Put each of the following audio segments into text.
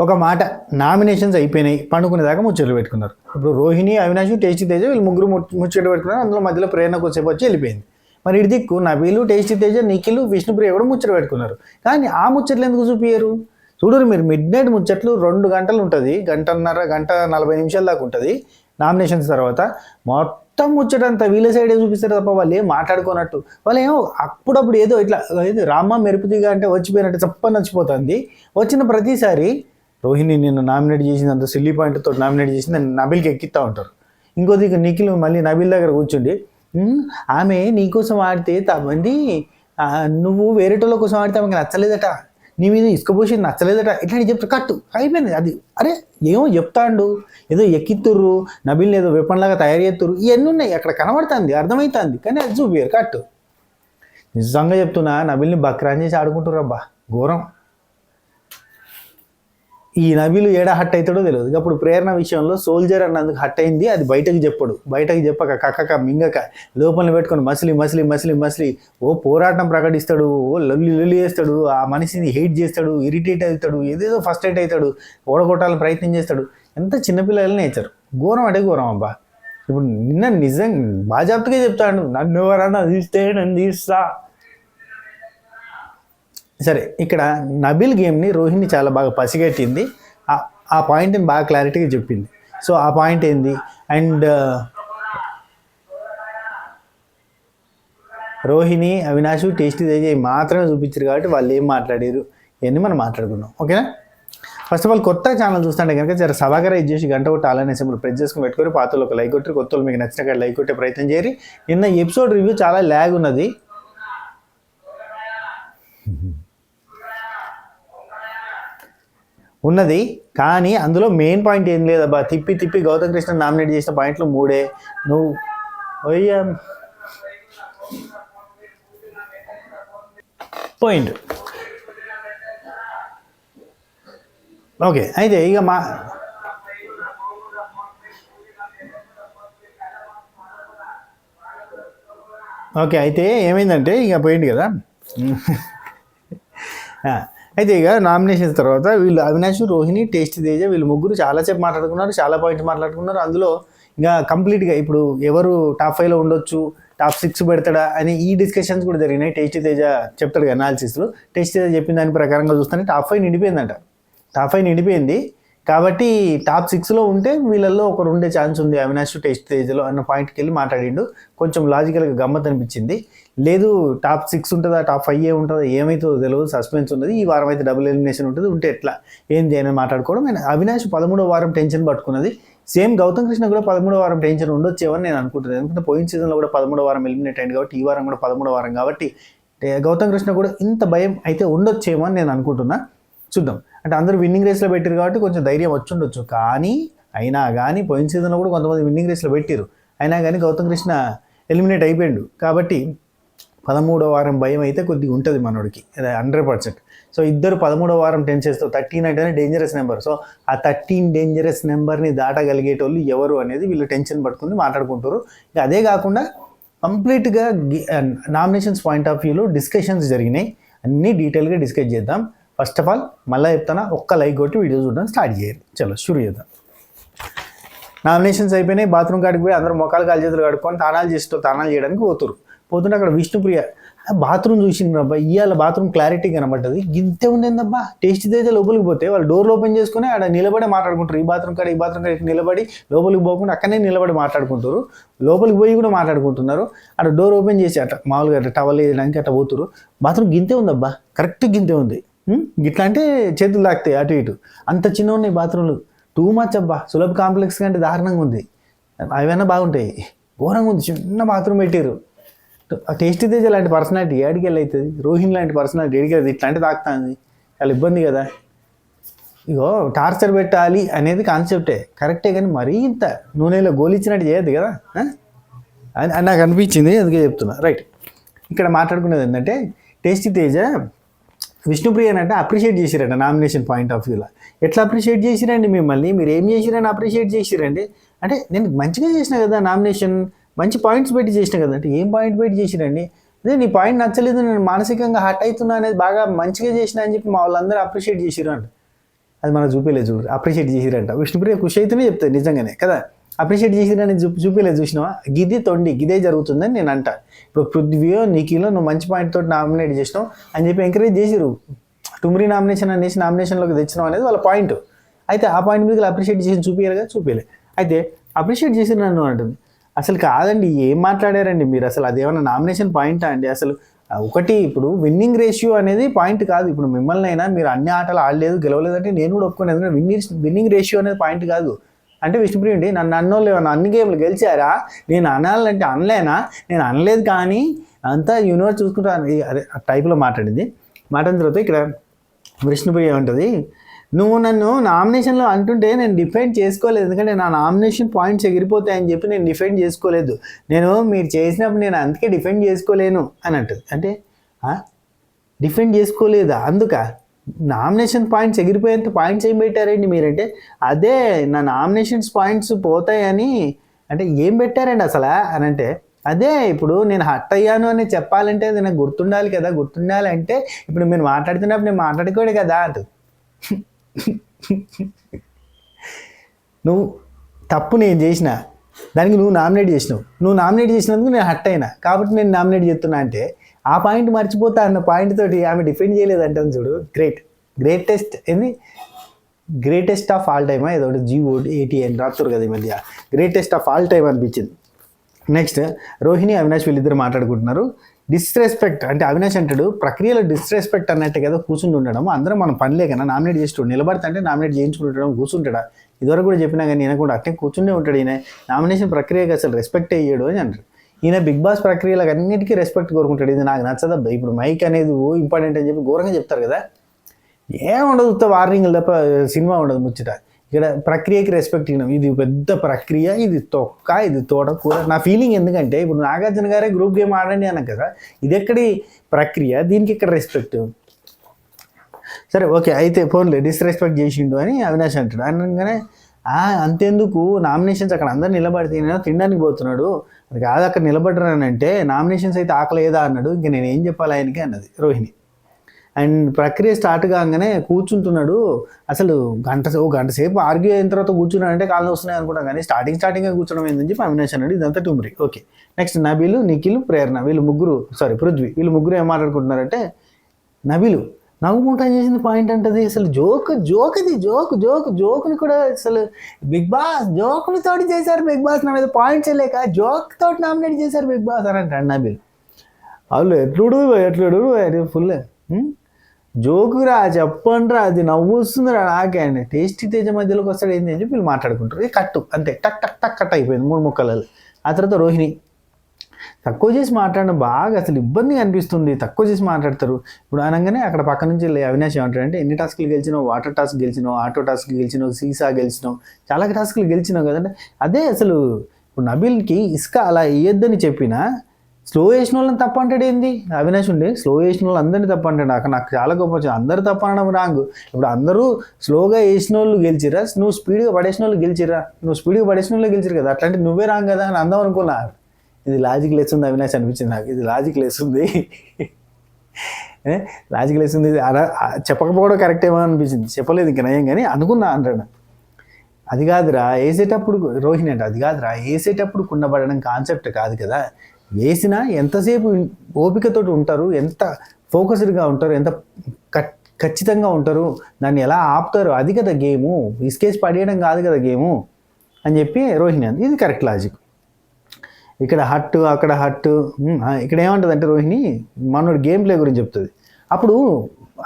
ఒక మాట నామినేషన్స్ అయిపోయినాయి, పండుకునేదాకా ముచ్చట్లు పెట్టుకున్నారు. ఇప్పుడు రోహిణి, అవినాష్, టేస్టీ తేజ వీళ్ళు ముగ్గురు ముచ్చట్లు పెట్టుకున్నారు. అందులో మధ్యలో ప్రేరణ కొద్దిసేపు వచ్చి వెళ్ళిపోయింది. మరి ఇటు దిక్కు నబీలు, టేస్టీ తేజ, నిఖిల్, విష్ణుప్రియ కూడా ముచ్చట పెట్టుకున్నారు. కానీ ఆ ముచ్చట్లు ఎందుకు చూపించరు? చూడరు మీరు, మిడ్ నైట్ ముచ్చట్లు 2 గంటలు ఉంటుంది, గంటన్నర, గంట 40 నిమిషాల దాకా ఉంటుంది. నామినేషన్స్ తర్వాత మొత్తం ముచ్చటంతా వీళ్ళ సైడే చూపిస్తారు తప్ప వాళ్ళు ఏం మాట్లాడుకోనట్టు. వాళ్ళు ఏమో అప్పుడప్పుడు ఏదో ఇట్లా రామ్మ మెరుపుతిగా అంటే వచ్చిపోయినట్టు చెప్పని వచ్చిపోతుంది. వచ్చిన ప్రతిసారి రోహిణి నిన్ను నామినేట్ చేసింది, అంత సిల్లీ పాయింట్తో నామినేట్ చేసింది నబిల్కి ఎక్కిస్తూ ఉంటారు. ఇంకోది నిఖిల్ మళ్ళీ నబిల్ దగ్గర కూర్చుండి ఆమె నీకోసం ఆడితే తమంది నువ్వు వేరేటోళ్ళ కోసం ఆడితే ఆమెకి నచ్చలేదట, నీ మీద ఇసుకపోసి నచ్చలేదట, ఇట్లాంటి చెప్తారు. కట్టు అయిపోయింది అది. అరే ఏమో చెప్తాండు, ఏదో ఎక్కిత్తుర్రు, నబిల్ని ఏదో వెపన్లాగా తయారు చేస్తుర్రు, ఇవన్నీ ఉన్నాయి అక్కడ కనబడుతుంది, అర్థమవుతుంది. కానీ అది చూపియరు కట్టు. నిజంగా చెప్తున్నా, నబిల్ని బక్రాన్ చేసి ఆడుకుంటుర్రు అబ్బా, ఘోరం. ఈ నబిలు ఏడా హట్ అవుతాడో తెలియదు. అప్పుడు ప్రేరణ విషయంలో సోల్జర్ అన్నందుకు హట్ అయింది, అది బయటకు చెప్పడు. బయటకు చెప్పక కక్కక మింగక లోపల పెట్టుకొని మసిలి మసిలి మసిలి మసిలి ఓ పోరాటం ప్రకటిస్తాడు, ఓ లొల్లి లొల్లి చేస్తాడు, ఆ మనిషిని హెయిట్ చేస్తాడు, ఇరిటేట్ అవుతాడు, ఏదేదో ఫస్ట్రేట్ అవుతాడు, ఓడగొట్టాలని ప్రయత్నం చేస్తాడు. ఎంత చిన్నపిల్లలు నేర్చారు. ఘోరం అంటే ఘోరం అబ్బా. ఇప్పుడు నిన్న నిజంగా బాజాప్తగా చెప్తాడు, నన్ను ఎవరన్నా తీస్తే నన్ను తీస్తా. సరే, ఇక్కడ నబిల్ గేమ్ని రోహిణి చాలా బాగా పసిగట్టింది. ఆ పాయింట్ని బాగా క్లారిటీగా చెప్పింది. సో ఆ పాయింట్ ఏంది, అండ్ రోహిణి, అవినాష్, టేస్టీ తేజ మాత్రమే చూపించారు కాబట్టి వాళ్ళు ఏం మాట్లాడారు ఇవన్నీ మనం మాట్లాడుకున్నాం. ఓకేనా? ఫస్ట్ ఆఫ్ ఆల్ కొత్త ఛానల్ చూస్తుంటే కనుక జర సభాగర ఇది చేసి గంట కొట్టి అలానే సింపుల్ ప్రెస్ చేసుకుని పెట్టుకొని పాతలు ఒక లైక్ కొట్టి, కొత్త మీకు నచ్చిన కాడ లైక్ కొట్టే ప్రయత్నం చేయరు. నిన్న ఎపిసోడ్ రివ్యూ చాలా ల్యాగ్ ఉన్నది. కానీ అందులో మెయిన్ పాయింట్ ఏం లేదబ్బా. తిప్పి తిప్పి గౌతమ్ కృష్ణ నామినేట్ చేసిన పాయింట్లు 3. నువ్వు పాయింట్ ఓకే. అయితే ఇక ఓకే అయితే ఏమైందంటే ఇక పోయింది కదా. అయితే ఇక నామినేషన్స్ తర్వాత వీళ్ళు అవినాష్, రోహిణి, టేస్టీ తేజ వీళ్ళు ముగ్గురు చాలాసేపు మాట్లాడుకున్నారు, చాలా పాయింట్స్ మాట్లాడుకున్నారు. అందులో ఇంకా కంప్లీట్గా ఇప్పుడు ఎవరు టాప్ 5లో ఉండొచ్చు, టాప్ 6 పెడతాడా అని ఈ డిస్కషన్స్ కూడా జరిగినాయి. టేస్టీ తేజ చెప్తాడు అనాలిసిస్లో. టేస్టీ తేజ చెప్పిన దాని ప్రకారంగా చూస్తే టాప్ 5 నిండిపోయిందంట. టాప్ 5 నిండిపోయింది కాబట్టి టాప్ 6లో ఉంటే వీళ్ళల్లో ఒకరు ఉండే ఛాన్స్ ఉంది అవినాష్, టేస్టీ తేజలో అన్న పాయింట్కి వెళ్ళి మాట్లాడిండు. కొంచెం లాజికల్గా గమ్మత్ అనిపించింది. లేదు టాప్ 6 ఉంటుందా, టాప్ 5 ఉంటుందా, ఏమవుతుందో తెలియదు, సస్పెన్స్ ఉన్నది. ఈ వారం అయితే డబుల్ ఎలిమినేషన్ ఉంటుంది, ఉంటే ఎట్లా ఏంది అని మాట్లాడుకోవడం. అవినాష్ 13వ వారం టెన్షన్ పట్టుకున్నది. సేమ్ గౌతమ్ కృష్ణ కూడా 13వ వారం టెన్షన్ ఉండొచ్చేవని నేను అనుకుంటున్నాను. ఎందుకంటే పోయిన సీజన్లో కూడా 13వ వారం ఎలిమినేట్ అయింది కాబట్టి ఈ వారం కూడా 13వ వారం కాబట్టి గౌతమ్ కృష్ణ కూడా ఇంత భయం అయితే ఉండొచ్చేమో అని నేను అనుకుంటున్నా. చూద్దాం. అంటే అందరూ విన్నింగ్ రేస్లో పెట్టారు కాబట్టి కొంచెం ధైర్యం వచ్చి ఉండొచ్చు. కానీ అయినా కానీ పోయిన సీజన్లో కూడా కొంతమంది విన్నింగ్ రేస్లో పెట్టారు, అయినా కానీ గౌతమ్ కృష్ణ ఎలిమినేట్ అయిపోయాడు కాబట్టి 13వ వారం భయం అయితే కొద్దిగా ఉంటుంది మనోడికి, 100%. సో ఇద్దరు 13వ వారం టెన్షన్స్తో 13 అంటేనే డేంజరస్ నెంబర్. సో ఆ 13 డేంజరస్ నెంబర్ని దాటగలిగేటోళ్ళు ఎవరు అనేది వీళ్ళు టెన్షన్ పట్టుకుని మాట్లాడుకుంటారు. ఇక అదే కాకుండా కంప్లీట్గా నామినేషన్స్ పాయింట్ ఆఫ్ వ్యూలో డిస్కషన్స్ జరిగినాయి, అన్నీ డీటెయిల్గా డిస్కస్ చేద్దాం. ఫస్ట్ ఆఫ్ ఆల్ మళ్ళీ చెప్తానా, ఒక్క లైక్ కొట్టి వీడియో చూడడం స్టార్ట్ చేయాలి. చలో షురు చేద్దాం. నామినేషన్స్ అయిపోయినాయి, బాత్రూమ్ కాడికి పోయి అందరూ మొక్కలు కాలు చేతులు కడుక్కొని తానాలు చేయడానికి పోతుంటే అక్కడ విష్ణుప్రియ బాత్రూమ్ చూసింది అబ్బా. ఇవాళ బాత్రూమ్ క్లారిటీ కనబడ్డది. గింతే ఉండేదబ్బా. టేస్టీ అయితే లోపలికి పోతే వాళ్ళు డోర్లు ఓపెన్ చేసుకుని ఆడ నిలబడి మాట్లాడుకుంటారు. ఈ బాత్రూమ్ కాడ నిలబడి లోపలికి పోకుండా అక్కడనే నిలబడి మాట్లాడుకుంటారు. లోపలికి పోయి కూడా మాట్లాడుకుంటున్నారు. అక్కడ డోర్ ఓపెన్ చేసి అట్లా మామూలుగా అట్లా టవల్ వేయడానికి అట్లా పోతురు. బాత్రూమ్ గింతే ఉందబ్బా, కరెక్ట్ గింతే ఉంది. గిట్లా అంటే చేతులు తాకుతాయి అటు ఇటు, అంత చిన్న ఉన్నాయి బాత్రూమ్లు. టూ మచ్ అబ్బా. సులభ కాంప్లెక్స్ కంటే దారుణంగా ఉంది. అవైనా బాగుంటాయి, ఘోరంగా ఉంది. చిన్న బాత్రూమ్ పెట్టారు. టేస్టీ తేజ లాంటి పర్సనాలిటీ ఏడికి వెళ్ళి అవుతుంది, రోహిణి లాంటి పర్సనాలిటీ ఏడికి వెళ్తుంది, ఇట్లాంటి తాకుతుంది, చాలా ఇబ్బంది కదా. ఇగో టార్చర్ పెట్టాలి అనేది కాన్సెప్టే కరెక్టే, కానీ మరీ ఇంత నూనెలో గోలిచ్చినట్టు చేయద్దు కదా అని నాకు అనిపించింది, అందుకే చెప్తున్నా. రైట్. ఇక్కడ మాట్లాడుకునేది ఏంటంటే టేస్టీ తేజ విష్ణుప్రియని అంటే అప్రిషియేట్ చేసిరంట నామినేషన్ పాయింట్ ఆఫ్ వ్యూలో. ఎట్లా అప్రిషియేట్ చేసిరండి మిమ్మల్ని, మీరు ఏం చేసిరని అప్రిషియేట్ చేసిరండి అంటే నేను మంచిగా చేసిన కదా నామినేషన్, మంచి పాయింట్స్ పెట్టి చేసిన కదా అంటే ఏం పాయింట్ పెట్టి చేసిరండి, అదే నీ పాయింట్ నచ్చలేదు, నేను మానసికంగా హర్ట్ అవుతున్నా అనేది బాగా మంచిగా చేసిన అని చెప్పి మా వాళ్ళందరూ అప్రిషియేట్ చేసిరు అంట. అది మనకు చూపించలేదు చూడు, అప్రిషియేట్ చేసిరంట. విష్ణుప్రియ ఖుషి అయితేనే చెప్తుంది నిజంగానే కదా, అప్రిషియేట్ చేసిరని చూపించలేదు చూసినావా, గిది తొండి గిదే జరుగుతుందని నేను అంట. ఇప్పుడు పృథ్వీయో నిఖిలో నువ్వు మంచి పాయింట్ తోటి నామినేట్ చేసినావు అని చెప్పి ఎంకరేజ్ చేసిరు, టుమ్రీ నామినేషన్ అనేసి నామినేషన్లోకి తెచ్చినావు అనేది వాళ్ళ పాయింట్. అయితే ఆ పాయింట్ మీద అప్రిషియేట్ చేసి చూపించారుగా, చూపించలే. అయితే అప్రిషియేట్ చేసి నన్ను అంటుంది. అసలు కాదండి, ఏం మాట్లాడారండి మీరు, అసలు అదేమన్నా నామినేషన్ పాయింటా అండి? అసలు ఒకటి ఇప్పుడు విన్నింగ్ రేషియో అనేది పాయింట్ కాదు. ఇప్పుడు మిమ్మల్ని అయినా మీరు అన్ని ఆటలు ఆడలేదు గెలవలేదంటే నేను కూడా ఒప్పుకునేది, ఎందుకంటే విన్నింగ్ రేషియో అనేది పాయింట్ కాదు. అంటే విష్ణుప్రియ అండి నన్ను అన్నోళ్ళు ఏమన్నా అన్ని గేమ్లు గెలిచారా, నేను అనాలంటే అనలేనా, నేను అనలేదు కానీ అంతా యూనివర్స్ చూసుకుంటాను అదే టైప్లో మాట్లాడింది. మాట్లాడిన తర్వాత ఇక్కడ విష్ణుప్రియ ఏమంటుంది, నువ్వు నన్ను నామినేషన్లో అంటుంటే నేను డిఫెండ్ చేసుకోలేదు, ఎందుకంటే నా నామినేషన్ పాయింట్స్ ఎగిరిపోతాయని చెప్పి నేను డిఫెండ్ చేసుకోలేదు, నేను మీరు చేసినప్పుడు నేను అందుకే డిఫెండ్ చేసుకోలేను అని అంటుంది. అంటే డిఫెండ్ చేసుకోలేదా, అందుక నామినేషన్ పాయింట్స్ ఎగిరిపోయేంత పాయింట్స్ ఏం పెట్టారండి మీరంటే, అదే నా నామినేషన్స్ పాయింట్స్ పోతాయని అంటే ఏం పెట్టారండి అసలు అని అంటే, అదే ఇప్పుడు నేను హట్ అయ్యాను అని చెప్పాలంటే అది నాకు గుర్తుండాలి కదా, గుర్తుండాలంటే ఇప్పుడు మీరు మాట్లాడుతున్నప్పుడు నేను మాట్లాడుకోడు కదా అంటుంది. నువ్వు తప్పు నేను చేసిన దానికి నువ్వు నామినేట్ చేసినావు, నువ్వు నామినేట్ చేసినందుకు నేను హట్ అయినా కాబట్టి నేను నామినేట్ చేస్తున్నా అంటే ఆ పాయింట్ మర్చిపోతా అన్న పాయింట్ తోటి ఆమె డిఫెండ్ చేయలేదంటాను చూడు. గ్రేటెస్ట్ ఆఫ్ ఆల్ టైమ్ ఏదో GOAT అని రాస్తారు కదా ఈ మధ్య, గ్రేటెస్ట్ ఆఫ్ ఆల్ టైమ్ అనిపించింది. నెక్స్ట్ రోహిణి అవినాష్ వీళ్ళిద్దరు మాట్లాడుకుంటున్నారు. డిస్రెస్పెక్ట్ అంటే అవినాష్ అంటాడు ప్రక్రియలో డిస్రెస్పెక్ట్ అన్నట్టు కదా కూర్చుంటూ ఉండడం, అందరం మనం పనిలే కదా నామినేట్ చేస్తూ నిలబడతా అంటే నామినేట్ చేయించుకుంటుండడం కూర్చుంటాడా, ఇదివరకు కూడా చెప్పినా కానీ నేను కూడా అట్టే కూర్చుంటే ఉంటాడు. ఈయన నామినేషన్ ప్రక్రియకి అసలు రెస్పెక్ట్ అయ్యాడు అని అంటారు. ఈయన బిగ్ బాస్ ప్రక్రియలకు అన్నిటికీ రెస్పెక్ట్ కోరుకుంటాడు, ఇది నాకు నచ్చదబ్బా. ఇప్పుడు మైక్ అనేది ఇంపార్టెంట్ అని చెప్పి ఘోరంగా చెప్తారు కదా, ఏముండదు వార్నింగ్ తప్ప సినిమా ఉండదు ముచ్చట. ఇక్కడ ప్రక్రియకి రెస్పెక్ట్ ఇవ్వడం, ఇది పెద్ద ప్రక్రియ, ఇది తొక్క, ఇది తోటకూర నా ఫీలింగ్. ఎందుకంటే ఇప్పుడు నాగార్జున గారే గ్రూప్ గేమ్ ఆడండి అన్నాం కదా, ఇది ఎక్కడి ప్రక్రియ, దీనికి ఇక్కడ రెస్పెక్ట్. సరే ఓకే అయితే ఫోన్లే డిస్రెస్పెక్ట్ చేసిండు అని అవినాష్ అంటాడు. అనగానే అంతెందుకు నామినేషన్స్ అక్కడ అందరు నిలబడితే తినడానికి పోతున్నాడు, అది కాదు అక్కడ నిలబడరానంటే నామినేషన్స్ అయితే ఆకలేదా అన్నాడు. ఇంక నేను ఏం చెప్పాలి ఆయనకి అన్నది రోహిణి. అండ్ ప్రక్రియ స్టార్ట్ కాగానే కూర్చుంటున్నాడు, అసలు గంట సేపు ఆర్గ్యూ అయిన తర్వాత కూర్చున్నాడంటే కాళ్ళు వస్తున్నాయి అనుకుంటాం, కానీ స్టార్టింగ్ కూర్చోడం ఏందని చెప్పి అవినాష్ అన్నాడు. ఇదంతా టుమ్రీ. ఓకే నెక్స్ట్ నబీలు, నిఖిల్, ప్రేరణ వీళ్ళు ముగ్గురు పృథ్వీ వీళ్ళు ముగ్గురు ఏం మాట్లాడుకుంటున్నారంటే, నబీలు నవ్వుకుంటా చేసింది పాయింట్ అంటది, అసలు జోకుని కూడా అసలు బిగ్ బాస్ జోకుని తోటి చేశారు బిగ్ బాస్, నా మీద పాయింట్స్ లేక జోక్ తోటి నామినేట్ చేశారు బిగ్ బాస్ అని అంటాడు నబీల్. వాళ్ళు ఎట్లుడు ఫుల్ జోకురా చెప్పండిరా, అది నవ్వు వస్తుందిరా నాకే అండి. టేస్టీ తేజ మధ్యలోకి వస్తాడు ఏంటి అని చెప్పి వీళ్ళు మాట్లాడుకుంటారు. ఇది కట్టు అంతే, టక్ టక్ టక్ కట్ అయిపోయింది 3 ముక్కలలో. ఆ తర్వాత రోహిణి తక్కువ చేసి మాట్లాడడం బాగా అసలు ఇబ్బందిగా అనిపిస్తుంది, తక్కువ చేసి మాట్లాడతారు. ఇప్పుడు అనగానే అక్కడ పక్క నుంచి అవినాష్ ఏమంటాడంటే, ఎన్ని టాస్క్లు గెలిచినావు, వాటర్ టాస్క్ గెలిచినావు, ఆటో టాస్క్ గెలిచినావు, సీసా గెలిచినావు, చాలా టాస్క్లు గెలిచినావు కదంటే. అదే అసలు ఇప్పుడు నబీల్కి ఇసుక అలా వేయొద్దని చెప్పినా స్లో వేసిన వాళ్ళని తప్పు అంటాడు ఏంది అవినాష్ ఉండి, స్లో వేసిన వాళ్ళు అందరినీ తప్పు అంటాడు. అక్కడ నాకు చాలా గొప్ప వచ్చింది, అందరు తప్పు అనడం రాంగ్. ఇప్పుడు అందరూ స్లోగా వేసిన వాళ్ళు గెలిచిరా, నువ్వు స్పీడ్గా పడేసిన వాళ్ళు గెలిచిరా, నువ్వు స్పీడ్గా పడేసిన వాళ్ళు గెలిచిరు కదా, అట్లాంటి నువ్వే రాంగ్ కదా అని అందం అనుకున్నా. ఇది లాజిక్ లేస్తుంది అవినాష్ అనిపించింది నాకు, ఇది లాజిక్ లేస్తుంది ఇది చెప్పకపోవడం కరెక్ట్ ఏమో అనిపించింది, చెప్పలేదు ఇంకా నయం కానీ అనుకున్నా అంటాడు. అది కాదురా వేసేటప్పుడు రోహిణి అంటే, అది కాదురా వేసేటప్పుడు కుండబడడం కాన్సెప్ట్ కాదు కదా, వేసినా ఎంతసేపు ఓపికతో ఉంటారు, ఎంత ఫోకస్డ్గా ఉంటారు, ఎంత ఖచ్చితంగా ఉంటారు, దాన్ని ఎలా ఆపుతారు, అది కదా గేము, ఇసుకేసి పడేయడం కాదు కదా గేము అని చెప్పి రోహిణి అంది. ఇది కరెక్ట్ లాజిక్. ఇక్కడ హట్టు అక్కడ హట్టు, ఇక్కడ ఏమంటుంది అంటే రోహిణి మనోడు గేమ్ ప్లే గురించి చెప్తుంది. అప్పుడు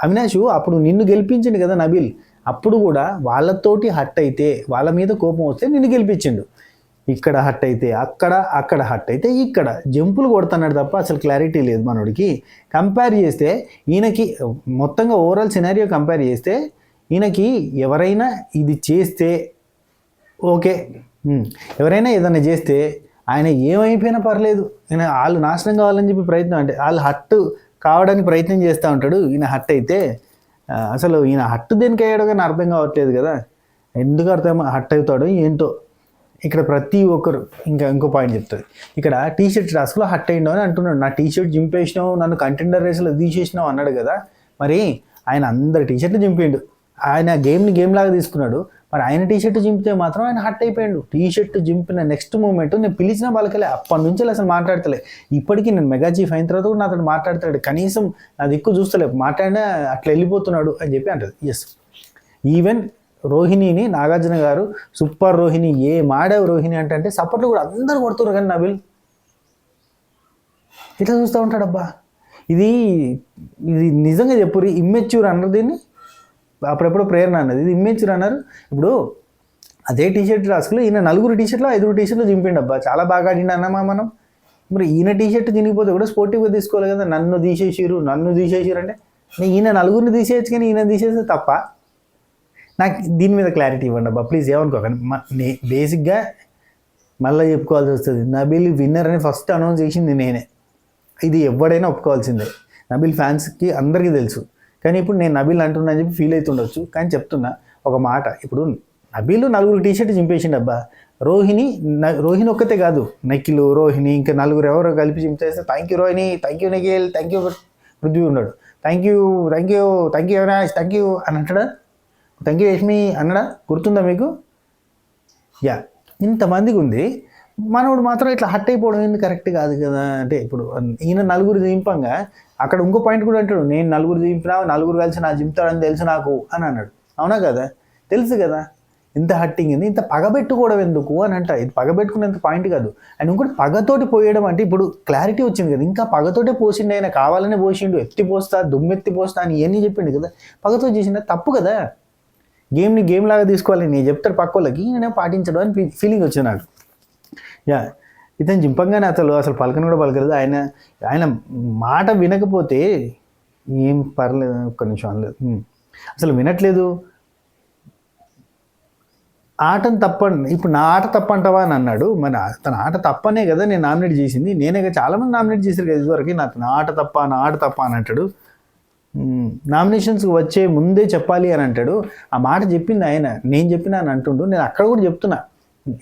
అవినాష్ అప్పుడు నిన్ను గెలిపించిండు కదా నబీల్, అప్పుడు కూడా వాళ్ళతోటి హట్ అయితే వాళ్ళ మీద కోపం వస్తే నిన్ను గెలిపించిండు. ఇక్కడ హట్ అయితే అక్కడ హట్ అయితే ఇక్కడ జంపులు కొడుతున్నాడు తప్ప అసలు క్లారిటీ లేదు మనోడికి. కంపేర్ చేస్తే ఈయనకి మొత్తంగా ఓవరాల్ సినారియో కంపేర్ చేస్తే ఈయనకి ఎవరైనా ఇది చేస్తే ఓకే, ఎవరైనా ఏదైనా చేస్తే ఆయన ఏమైపోయినా పర్లేదు, ఈయన వాళ్ళు నాశనం కావాలని చెప్పి ప్రయత్నం, అంటే వాళ్ళు హట్టు కావడానికి ప్రయత్నం చేస్తూ ఉంటాడు. ఈయన హట్ అయితే అసలు ఈయన హట్టు దేనికి అయ్యాడో కానీ అర్థం కావట్లేదు కదా, ఎందుకు హట్ అవుతాడో ఏంటో. ఇక్కడ ప్రతి ఒక్కరు ఇంకో పాయింట్ చెప్తుంది, ఇక్కడ టీషర్ట్ టాస్క్లో హట్ అయ్యిండో అని అంటున్నాడు. నా టీషర్ట్ జింపేసినావు, నన్ను కంటెండర్ రేసులో తీసేసినావు అన్నాడు కదా, మరి ఆయన అందరి టీషర్ట్లు జింపిండు, ఆయన గేమ్ లాగా తీసుకున్నాడు. మరి ఆయన టీషర్ట్ చింపితే మాత్రం ఆయన హట్ అయిపోయాడు. టీషర్ట్ చింపిన నెక్స్ట్ మూమెంట్ నేను పిలిచిన వాళ్ళకలే అప్పటి నుంచి అసలు మాట్లాడతలే. ఇప్పటికీ నేను మెగా చీఫ్ అయిన తర్వాత కూడా నాతో మాట్లాడతాడు, కనీసం నా దిక్కు చూస్తలే, మాట్లాడినా అట్లా వెళ్ళిపోతున్నాడు అని చెప్పి అంటది. ఎస్, ఈవెన్ రోహిణిని నాగార్జున గారు సూపర్ రోహిణి, ఏ మాడావు రోహిణి అంటే సపోర్ట్లు కూడా అందరు కొడుతున్నారు. కానీ నబిల్ ఇట్లా చూస్తూ ఉంటాడబ్బా. ఇది నిజంగా చెప్పుర్రి, ఇమ్మెచ్యూర్ అన్నారు దీన్ని. అప్పుడెప్పుడు ప్రేరణ అన్నది, ఇది ఇమ్మెచ్యూర్ అన్నారు. ఇప్పుడు అదే టీషర్ట్ రాసుకుని ఈయన 4 టీషర్ట్లు 5 టీషర్ట్లు చింపిండబ్బా. చాలా బాగా ఆడినా అన్నమా మనం. మరి ఈయన టీషర్ట్ తినిగిపోతే కూడా స్పోర్టివ్గా తీసుకోవాలి కదా. నన్ను తీసేసిరు అంటే ఈయన 4 తీసేయచ్చు, కానీ ఈయన తీసేస్తే తప్ప. నాకు దీని మీద క్లారిటీ ఇవ్వండి అబ్బా ప్లీజ్, ఏమనుకోకండి. బేసిక్గా మళ్ళీ చెప్పుకోవాల్సి వస్తుంది, నబిల్ విన్నర్ అని ఫస్ట్ అనౌన్స్ చేసింది నేనే. ఇది ఎవడైనా ఒప్పుకోవాల్సిందే. నబిల్ ఫ్యాన్స్కి అందరికీ తెలుసు. కానీ ఇప్పుడు నేను నబిల్ అంటున్నా అని చెప్పి ఫీల్ అవుతుండొచ్చు, కానీ చెప్తున్నా ఒక మాట. ఇప్పుడు నబిల్ 4 టీషర్ట్ చింపేసిండు అబ్బా. రోహిణి ఒక్కతే కాదు, నిఖిల్, రోహిణి, ఇంకా 4 ఎవరో కలిపి చింపేస్తే thank you Rohini, thank you Nikhil, thank you Prithvi ఉన్నాడు, thank you Avinash, thank you అని అంటాడా, థ్యాంక్ యూ యష్మి అన్నడా, గుర్తుందా మీకు? యా, ఇంతమందికి ఉంది. మనోడు మాత్రం ఇట్లా హట్ అయిపోవడం ఏంది కరెక్ట్ కాదు కదా. అంటే ఇప్పుడు ఈయన 4 దింపంగా అక్కడ ఇంకో పాయింట్ కూడా అంటాడు, నేను 4 దింపినా 4 కలిసి నా దింపుతాడని తెలుసు నాకు అని అన్నాడు. అవునా కదా, తెలుసు కదా. ఇంత హట్టింగ్ ఏంది, ఇంత పగబెట్టుకోవడం ఎందుకు అని అంట. ఇది పగబెట్టుకునేంత పాయింట్ కాదు. అండ్ ఇంకోటి పగతోటి పోయడం అంటే ఇప్పుడు క్లారిటీ వచ్చింది కదా. ఇంకా పగతోటే పోసిండు ఆయన, కావాలనే పోసిండు, దుమ్మెత్తి పోస్తా అని ఇవన్నీ చెప్పిండు కదా. పగతో చేసిండ తప్పు కదా. గేమ్ లాగా తీసుకోవాలి నేను చెప్తాడు పక్క వాళ్ళకి, నేనే పాటించడం అని ఫీలింగ్ వచ్చింది నాకు. యా, ఇతను చింపంగానే అసలు పలకను కూడా పలకలేదు. ఆయన మాట వినకపోతే ఏం పర్లేదు, ఒక్క నిమిషం అనలేదు, అసలు వినట్లేదు. ఆటను తప్పండి, ఇప్పుడు నా ఆట తప్పంటావా అని అన్నాడు. మరి తన ఆట తప్పనే కదా నేను నామినేట్ చేసింది, నేనే చాలామంది నామినేట్ చేశారు కదా ఇదివరకు. నా ఆట తప్ప అని అంటాడు. నామినేషన్స్కి వచ్చే ముందే చెప్పాలి అని అంటాడు. ఆ మాట చెప్పింది ఆయన, నేను చెప్పినా అని అంటుండు. నేను అక్కడ కూడా చెప్తున్నా,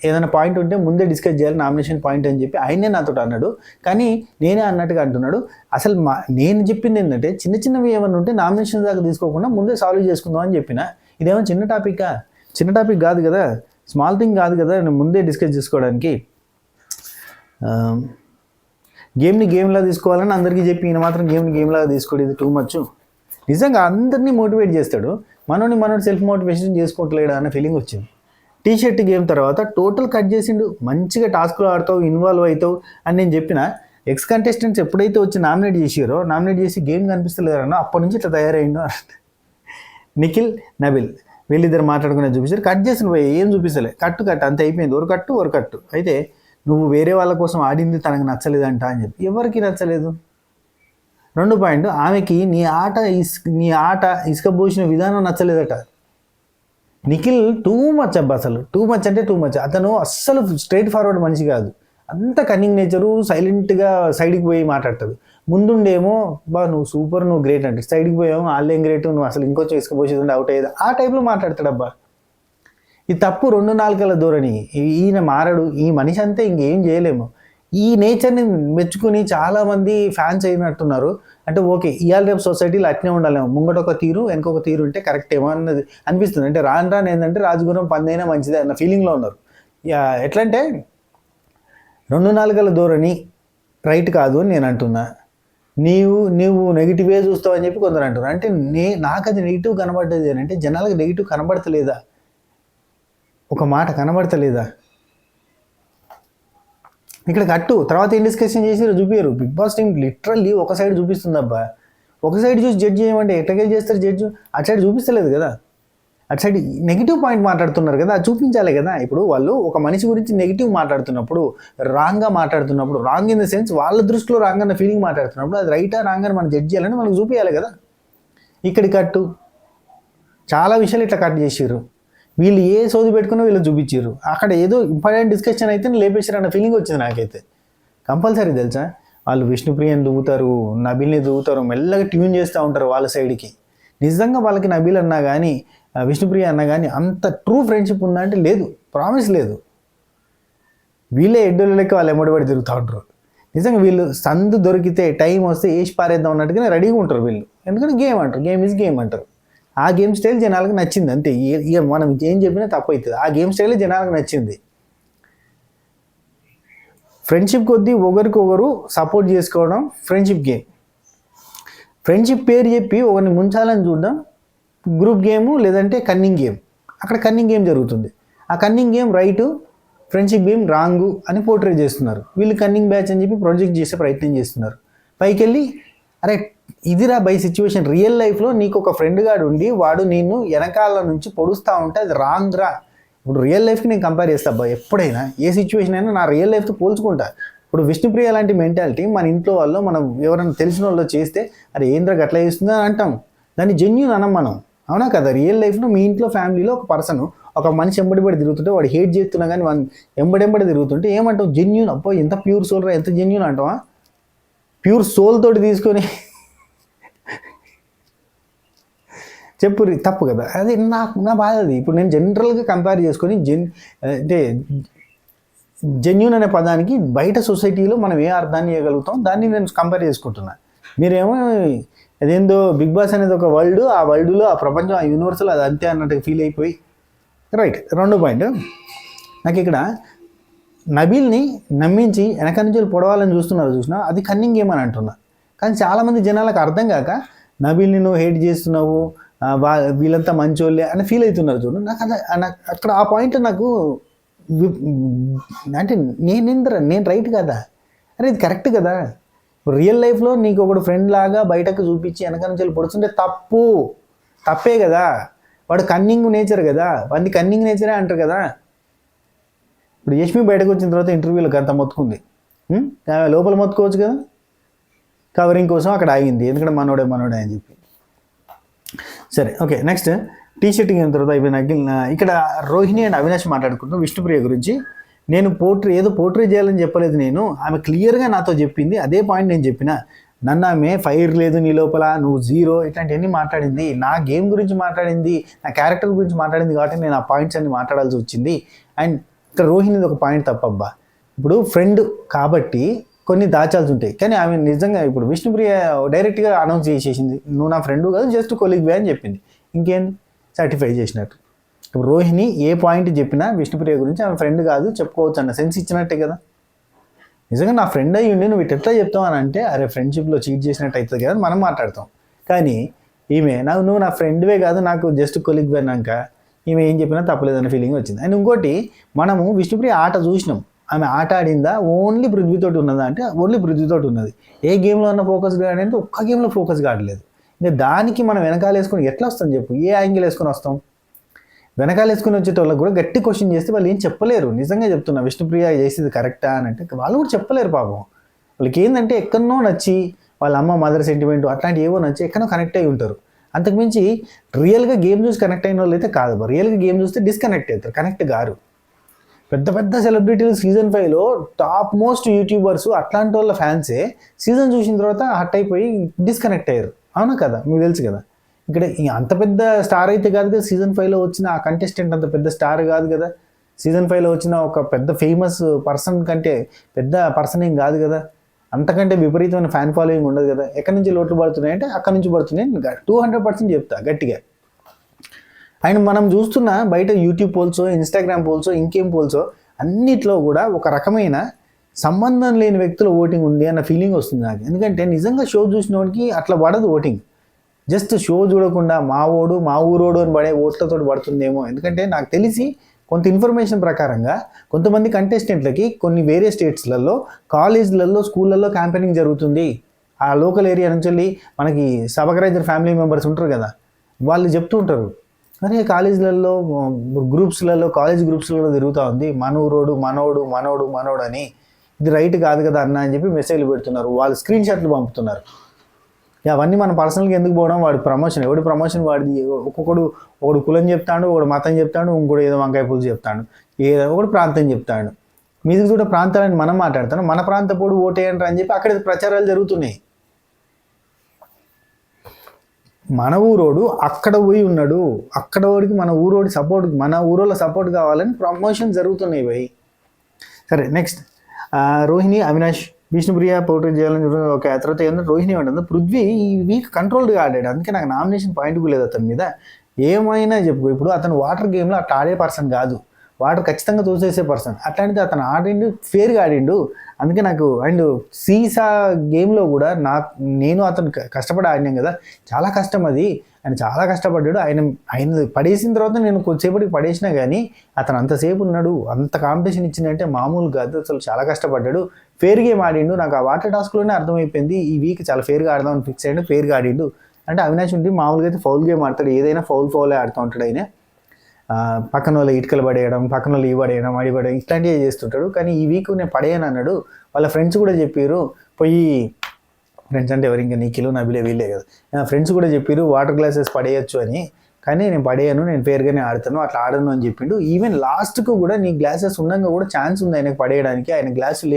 ఏదైనా పాయింట్ ఉంటే ముందే డిస్కస్ చేయాలి నామినేషన్ పాయింట్ అని చెప్పి ఆయనే నాతో అన్నాడు. కానీ నేనే అన్నట్టుగా అంటున్నాడు. అసలు నేను చెప్పింది ఏంటంటే చిన్నవి ఏమైనా ఉంటే నామినేషన్ దాకా తీసుకోకుండా ముందే సాల్వ్ చేసుకుందాం అని చెప్పిన. ఇదేమో చిన్న టాపిక్ కాదు కదా, స్మాల్ థింగ్ కాదు కదా నేను ముందే డిస్కస్ చేసుకోవడానికి. గేమ్లా తీసుకోవాలని అందరికీ చెప్పి ఈయన మాత్రం గేమ్లాగా తీసుకోవడం ఇది టూ మచ్. నిజంగా అందరినీ మోటివేట్ చేస్తాడు, మనోడు సెల్ఫ్ మోటివేషన్ చేసుకోవట్లేడా అన్న ఫీలింగ్ వచ్చింది. టీషర్ట్ గేమ్ తర్వాత టోటల్ కట్ చేసిండు. మంచిగా టాస్క్లో ఆడతావు, ఇన్వాల్వ్ అవుతావు అని నేను చెప్పిన. ఎక్స్ కంటెస్టెంట్స్ ఎప్పుడైతే వచ్చి నామినేట్ చేసి గేమ్ కనిపిస్తలేదన్నా అప్పటి నుంచి ఇట్లా తయారైండు. నిఖిల్, నబిల్ వీళ్ళిద్దరు మాట్లాడుకునే చూపించారు. కట్ చేసిన పోయి ఏం చూపిస్తలే, కట్టు అంత అయిపోయింది. ఒక కట్టు అయితే నువ్వు వేరే వాళ్ళ కోసం ఆడింది తనకు నచ్చలేదంట అని చెప్పి. ఎవరికి నచ్చలేదు? 2 పాయింట్, ఆమెకి నీ ఆట ఇసుక పోసిన విధానం నచ్చలేదట. నిఖిల్ టూ మచ్ అబ్బా, అసలు టూ మచ్ అంటే టూ మచ్. అతను అస్సలు స్ట్రైట్ ఫార్వర్డ్ మనిషి కాదు, అంత కన్నింగ్ నేచరు. సైలెంట్గా సైడ్కి పోయి మాట్లాడతాడు. ముందుండేమో నువ్వు సూపర్, నువ్వు గ్రేట్ అంటే, సైడ్కి పోయాము వాళ్ళేం గ్రేట్, నువ్వు అసలు ఇంకొంచెం ఇసుకపోసేది అవుట్ అయ్యేది, ఆ టైప్లో మాట్లాడతాడబ్బా. ఇది తప్పు. 2 నాలుకల ధోరణి. ఈయన మారడు, ఈ మనిషి అంతే, ఇంకేం చేయలేము. ఈ నేచర్ని మెచ్చుకుని చాలామంది ఫ్యాన్స్ అయినట్టున్నారు. అంటే ఓకే, ఇవాళ రేపు సొసైటీలో అట్నే ఉండాలేమో, ముంగట ఒక తీరు వెనకొక తీరు ఉంటే కరెక్ట్ ఏమో అన్నది అనిపిస్తుంది. అంటే రాను ఏంటంటే రాజగురం పందైనా మంచిదే అన్న ఫీలింగ్లో ఉన్నారు. ఎట్లంటే 2 నాలుకల ధోరణి రైట్ కాదు అని నేను అంటున్నా. నీవు నెగిటివే చూస్తావు అని చెప్పి కొందరు అంటున్నారు. అంటే నాకు అది నెగిటివ్ కనబడ్డది అని అంటే జనాలకు నెగిటివ్ కనబడతలేదా? ఒక మాట కనబడతలేదా? ఇక్కడ కట్టు తర్వాత ఏం డిస్కషన్ చేసి చూపించారు. బిగ్ బాస్ టీం లిటరల్లీ ఒక సైడ్ చూపిస్తుంది అబ్బా. ఒక సైడ్ చూసి జడ్జ్ చేయమంటే ఎట్టకెళ్ళి చేస్తారు జడ్జ్? అటు సైడ్ చూపిస్తలేదు కదా, అటు సైడ్ నెగిటివ్ పాయింట్ మాట్లాడుతున్నారు కదా, అది చూపించాలి కదా. ఇప్పుడు వాళ్ళు ఒక మనిషి గురించి నెగిటివ్ మాట్లాడుతున్నప్పుడు, రాంగ్గా మాట్లాడుతున్నప్పుడు, రాంగ్ ఇన్ ద సెన్స్ వాళ్ళ దృష్టిలో రాంగ్ అన్న ఫీలింగ్ మాట్లాడుతున్నప్పుడు అది రైటా రాంగ్ అని మనం జడ్జ్ చేయాలని మనకు చూపించాలి కదా. ఇక్కడి కట్టు చాలా విషయాలు ఇట్లా కట్ చేసారు. వీళ్ళు ఏ సోది పెట్టుకున్నా వీళ్ళు చూపించారు. అక్కడ ఏదో ఇంపార్టెంట్ డిస్కషన్ అయితే లేపేశారు అన్న ఫీలింగ్ వచ్చింది నాకైతే. కంపల్సరీ తెలుసా, వాళ్ళు విష్ణుప్రియని దూవుతారు, నబిల్ని దూవుతారు, మెల్లగా ట్యూన్ చేస్తూ ఉంటారు వాళ్ళ సైడ్కి. నిజంగా వాళ్ళకి నబిల్ అన్నా కానీ విష్ణుప్రియ అన్నా కానీ అంత ట్రూ ఫ్రెండ్షిప్ ఉందా అంటే లేదు, ప్రామిస్ లేదు. వీళ్ళే ఎడ్డోళ్ళకి వాళ్ళు ఎమ్మడిపడి తిరుగుతూ ఉంటారు. నిజంగా వీళ్ళు సందు దొరికితే టైం వస్తే వేసి పారేద్దాం అన్నట్టుగానే రెడీగా ఉంటారు వీళ్ళు. ఎందుకంటే గేమ్ అంటారు, గేమ్ ఈజ్ గేమ్ అంటారు. ఆ గేమ్ స్టైల్ జనాలకు నచ్చింది అంతే. ఇక మనం ఏం చెప్పినా తప్పు అవుతుంది. ఆ గేమ్ స్టైల్ జనాలకు నచ్చింది. ఫ్రెండ్షిప్ కొద్దీ ఒకరికొకరు సపోర్ట్ చేసుకోవడం ఫ్రెండ్షిప్ గేమ్. ఫ్రెండ్షిప్ పేరు చెప్పి ఒకరిని ముంచాలని చూడడం గ్రూప్ గేము, లేదంటే కన్నింగ్ గేమ్. అక్కడ కన్నింగ్ గేమ్ జరుగుతుంది. ఆ cunning game right, friendship game wrong అని పోర్ట్రే చేస్తున్నారు. వీళ్ళు కన్నింగ్ బ్యాచ్ అని చెప్పి ప్రొజెక్ట్ చేసే ప్రయత్నం చేస్తున్నారు. పైకి వెళ్ళి అరే ఇదిరా బై సిచ్యువేషన్, రియల్ లైఫ్లో నీకు ఒక ఫ్రెండ్ గాడు ఉండి వాడు నిన్ను వెనకాల నుంచి పొడుస్తూ ఉంటే అది రాంగ్ రా. ఇప్పుడు రియల్ లైఫ్కి నేను కంపేర్ చేస్తా అబ్బా, ఎప్పుడైనా ఏ సిచ్యువేషన్ అయినా నా రియల్ లైఫ్తో పోల్చుకుంటా. ఇప్పుడు విష్ణుప్రియ లాంటి మెంటాలిటీ మన ఇంట్లో వాళ్ళు, మనం ఎవరైనా తెలిసిన వాళ్ళు చేస్తే అరే ఏంద్రా గట్లా చేస్తుందా అని అంటాం. దాన్ని జెన్యూన్ అనం మనం, అవునా కదా? రియల్ లైఫ్లో మీ ఇంట్లో ఫ్యామిలీలో ఒక పర్సన్, ఒక మనిషి ఎంబడిబడి తిరుగుతుంటే వాడు హేట్ చేస్తున్నా కానీ వాడు ఎంబడెంబడి తిరుగుతుంటే ఏమంటావు? జెన్యూన్. అబ్బో ఎంత ప్యూర్ సోల్ రా, ఎంత జెన్యూన్ అంటావా? ప్యూర్ సోల్ తోటి తీసుకొని చెప్పు, తప్పు కదా అది. నా బాధ అది. ఇప్పుడు నేను జనరల్గా కంపేర్ చేసుకొని అంటే జెన్యూన్ అనే పదానికి బయట సొసైటీలో మనం ఏ అర్థాన్ని ఇవ్వగలుగుతాం దాన్ని నేను కంపేర్ చేసుకుంటున్నా. మీరేమో అదేందో బిగ్ బాస్ అనేది ఒక వరల్డ్, ఆ వరల్డ్లో ఆ ప్రపంచం, ఆ యూనివర్సల్ అది అంతే అన్నట్టు ఫీల్ అయిపోయి. రైట్. రెండో పాయింట్, నాకు ఇక్కడ నబీల్ని నమ్మించి వెనక నుంచి పొడవాలని చూసినా అది కన్నింగ్ గేమ్ అని అంటున్నా. కానీ చాలామంది జనాలకు అర్థం కాక నబీల్ని నువ్వు హేట్ చేస్తున్నావు, వీళ్ళంతా మంచోళ్ళే అని ఫీల్ అవుతున్నారు చూడు. నాకు అక్కడ ఆ పాయింట్ నాకు అంటే నేను రైట్ కదా, అరే ఇది కరెక్ట్ కదా. రియల్ లైఫ్లో నీకు ఒకడు ఫ్రెండ్ లాగా బయటకు చూపించి వెనక నుంచి పొడుస్తుంటే తప్పే కదా. వాడు కన్నింగ్ నేచర్ కదా, వాడిని కన్నింగ్ నేచరే అంటారు కదా. ఇప్పుడు యష్మి బయటకు వచ్చిన తర్వాత ఇంటర్వ్యూలో గంట మొత్తుకుంది, లోపల మొత్తుకోవచ్చు కదా, కవరింగ్ కోసం అక్కడ ఆగింది, ఎందుకంటే మనోడే అని చెప్పి. సరే ఓకే. నెక్స్ట్ టీషర్టింగ్ అయిన తర్వాత అయిపోయిన ఇక్కడ రోహిణి అండ్ అవినాష్ మాట్లాడుకుంటున్నాం విష్ణుప్రియ గురించి. నేను పోర్ట్రే చేయాలని చెప్పలేదు నేను, ఆమె క్లియర్గా నాతో చెప్పింది, అదే పాయింట్ నేను చెప్పిన. నన్ను ఆమె ఫైర్ లేదు నీ లోపల, నువ్వు జీరో, ఇట్లాంటివన్నీ మాట్లాడింది. నా గేమ్ గురించి మాట్లాడింది, నా క్యారెక్టర్ గురించి మాట్లాడింది, కాబట్టి నేను ఆ పాయింట్స్ అన్ని మాట్లాడాల్సి వచ్చింది. అండ్ ఇక్కడ రోహిణిది ఒక పాయింట్ తప్పబ్బా. ఇప్పుడు ఫ్రెండ్ కాబట్టి కొన్ని దాచాల్సి ఉంటాయి, కానీ ఆమె నిజంగా ఇప్పుడు విష్ణుప్రియ డైరెక్ట్గా అనౌన్స్ చేసేసింది, నువ్వు నా ఫ్రెండ్ కాదు జస్ట్ కొలీగ్ బే అని చెప్పింది. ఇంకేంది సర్టిఫై చేసినట్టు. ఇప్పుడు రోహిణి ఏ పాయింట్ చెప్పినా విష్ణుప్రియ గురించి ఆమె ఫ్రెండ్ కాదు చెప్పుకోవచ్చు అన్న సెన్స్ ఇచ్చినట్టే కదా. నిజంగా నా ఫ్రెండ్ అయ్యి ఉండి నువ్వు ఎట్లా చెప్తావు అని అంటే అరే ఫ్రెండ్షిప్లో చీట్ చేసినట్టు అవుతుంది కదా మనం మాట్లాడతాం. కానీ ఈమె నువ్వు నా ఫ్రెండ్వే కాదు నాకు జస్ట్ కొలీగ్ అన్నాక ఈమె ఏం చెప్పినా తప్పలేదన్న ఫీలింగ్ వచ్చింది. అండ్ ఇంకోటి, మనము విష్ణుప్రియ ఆట చూసినాం, ఆమె ఆట ఆడిందా ఓన్లీ పృథ్వీతోటి ఉన్నదా అంటే ఓన్లీ పృథ్వీతోటి ఉన్నది. ఏ గేమ్లో అన్న ఫోకస్ కాడంటే ఒక్క గేమ్లో ఫోకస్ కావట్లేదు. ఇంకా దానికి మనం వెనకాల వేసుకొని ఎట్లా వస్తాం చెప్పు, ఏ యాంగిల్ వేసుకొని వస్తాం? వెనకాల వేసుకుని వచ్చేటోళ్ళకి కూడా గట్టి క్వశ్చన్ చేస్తే వాళ్ళు ఏం చెప్పలేరు. నిజంగా చెప్తున్నా, విష్ణుప్రియ చేసేది కరెక్టా అని అంటే వాళ్ళు కూడా చెప్పలేరు పాపం. వాళ్ళకి ఏంటంటే ఎక్కడనో నచ్చి వాళ్ళ అమ్మ మదర్ సెంటిమెంట్ అట్లాంటి ఏవో నచ్చి ఎక్కడో కనెక్ట్ అయి ఉంటారు. అంతకుమించి రియల్గా గేమ్ చూసి కనెక్ట్ అయిన వాళ్ళు అయితే కాదు. రియల్గా గేమ్ చూస్తే డిస్కనెక్ట్ అవుతారు, కనెక్ట్ గారు. పెద్ద సెలబ్రిటీలు సీజన్ 5లో టాప్ మోస్ట్ యూట్యూబర్స్ అట్లాంటి వాళ్ళ ఫ్యాన్సే సీజన్ చూసిన తర్వాత హట్ అయిపోయి డిస్కనెక్ట్ అయ్యారు, అవునా కదా? మీకు తెలుసు కదా. ఇక్కడ అంత పెద్ద స్టార్ అయితే కాదు కదా సీజన్ 5లో వచ్చిన ఆ కంటెస్టెంట్, అంత పెద్ద స్టార్ కాదు కదా. సీజన్ 5లో వచ్చిన ఒక పెద్ద ఫేమస్ పర్సన్ కంటే పెద్ద పర్సన్ ఏం కాదు కదా. అంతకంటే విపరీతమైన ఫ్యాన్ ఫాలోయింగ్ ఉండదు కదా. ఎక్కడి నుంచి లోట్లు పడుతున్నాయి అంటే అక్కడి నుంచి పడుతున్నాయి 200% చెప్తా గట్టిగా. అండ్ మనం చూస్తున్న బయట యూట్యూబ్ పోల్సో, ఇన్స్టాగ్రామ్ పోల్సో, ఇంకేం పోల్సో అన్నిట్లో కూడా ఒక రకమైన సంబంధం లేని వ్యక్తుల ఓటింగ్ ఉంది అన్న ఫీలింగ్ వస్తుంది నాకు. ఎందుకంటే నిజంగా షో చూసిన వాడికి అట్లా పడదు ఓటింగ్. జస్ట్ షో చూడకుండా మా ఊరోడు అని పడే ఓట్లతో పడుతుందేమో. ఎందుకంటే నాకు తెలిసి కొంత ఇన్ఫర్మేషన్ ప్రకారంగా కొంతమంది కంటెస్టెంట్లకి కొన్ని వేరే స్టేట్స్లలో కాలేజ్లలో, స్కూళ్ళల్లో క్యాంపెయినింగ్ జరుగుతుంది. ఆ లోకల్ ఏరియా నుంచి వెళ్ళి మనకి సబగ్రైజర్ ఫ్యామిలీ మెంబర్స్ ఉంటారు కదా, వాళ్ళు చెప్తూ ఉంటారు, అరే కాలేజీలలో కాలేజ్ గ్రూప్స్లలో తిరుగుతూ ఉంది మన ఊరోడు మనోడు అని. ఇది రైట్ కాదు కదా అన్న అని చెప్పి మెసేజ్లు పెడుతున్నారు, వాళ్ళు స్క్రీన్ షాట్లు పంపుతున్నారు. అవన్నీ మన పర్సనల్గా ఎందుకు పోవడం? వాడి ప్రమోషన్, ఎవడి ప్రమోషన్ వాడిది. ఒకడు కులం చెప్తాడు, ఒకడు మతం చెప్తాడు, ఇంకోటి ఏదో వంకాయ పూలు చెప్తాడు, ఒకటి ప్రాంతం చెప్తాడు. మీది కూడా ప్రాంతాలని మనం మాట్లాడతాను, మన ప్రాంత పోడు ఓటేయంటారు అని చెప్పి అక్కడ ప్రచారాలు జరుగుతున్నాయి. మన ఊరోడు అక్కడ పోయి ఉన్నాడు, అక్కడ వాడికి మన ఊరోడి సపోర్ట్, మన ఊరోళ్ళ సపోర్ట్ కావాలని ప్రమోషన్ జరుగుతున్నాయి భయ్. సరే నెక్స్ట్ రోహిణి అవినాష్ విష్ణుప్రియ పోటీ చేయాలని చెప్పి ఒక తర్వాత ఏంటంటే రోహిణి ఉంటుంది. పృథ్వీ ఈ వీక్ కంట్రోల్డ్గా ఆడాడు, అందుకే నాకు నామినేషన్ పాయింట్ కూడా లేదు అతని మీద. ఏమైనా చెప్పు, ఇప్పుడు అతను వాటర్ గేమ్లో అట్లా ఆడే పర్సన్ కాదు, వాటర్ ఖచ్చితంగా తోసేసే పర్సన్. అట్లాంటిది అతను ఆడిండు, ఫేర్గా ఆడిండు. అందుకే నాకు అండ్ సీసా గేమ్లో కూడా నేను అతను కష్టపడి ఆడినాం కదా, చాలా కష్టం అది. ఆయన చాలా కష్టపడ్డాడు. ఆయన పడేసిన తర్వాత నేను కొద్దిసేపటికి పడేసినా కానీ అతను అంతసేపు ఉన్నాడు, అంత కాంపిటీషన్ ఇచ్చిందంటే మామూలు కాదు. అసలు చాలా కష్టపడ్డాడు, ఫేర్ గేమ్ ఆడిండు. నాకు ఆ వాటర్ టాస్క్లోనే అర్థమైపోయింది ఈ వీక్ చాలా ఫేర్గా ఆడదామని ఫిక్స్ అయ్యాడు, ఫేర్గా ఆడిండు. అంటే అవినాష్ ఉంటే మామూలుగా అయితే ఫౌల్ గేమ్ ఆడతాడు, ఏదైనా ఫౌలే ఆడుతూ ఉంటాడు ఆయన. పక్కన వాళ్ళు ఇటుకలు పడేయడం, పక్కన వాళ్ళు పడేయడం, పడేయడం ఇట్లాంటివి చేస్తుంటాడు. కానీ ఈ వీక్ నేను పడేయను అన్నాడు. వాళ్ళ ఫ్రెండ్స్ కూడా చెప్పారు, పోయి ఫ్రెండ్స్ అంటే ఎవరు, ఇంకా నిఖిలు నబిలే వీళ్ళే కదా, ఫ్రెండ్స్ కూడా చెప్పారు వాటర్ గ్లాసెస్ పడేయచ్చు అని. కానీ నేను పడేయను, నేను ఫేర్గానే ఆడుతాను, అట్లా ఆడను అని చెప్పిండు. ఈవెన్ లాస్ట్కు కూడా నీ గ్లాసెస్ ఉండగా కూడా ఛాన్స్ ఉంది ఆయనకు పడేయడానికి. ఆయన గ్లాసులు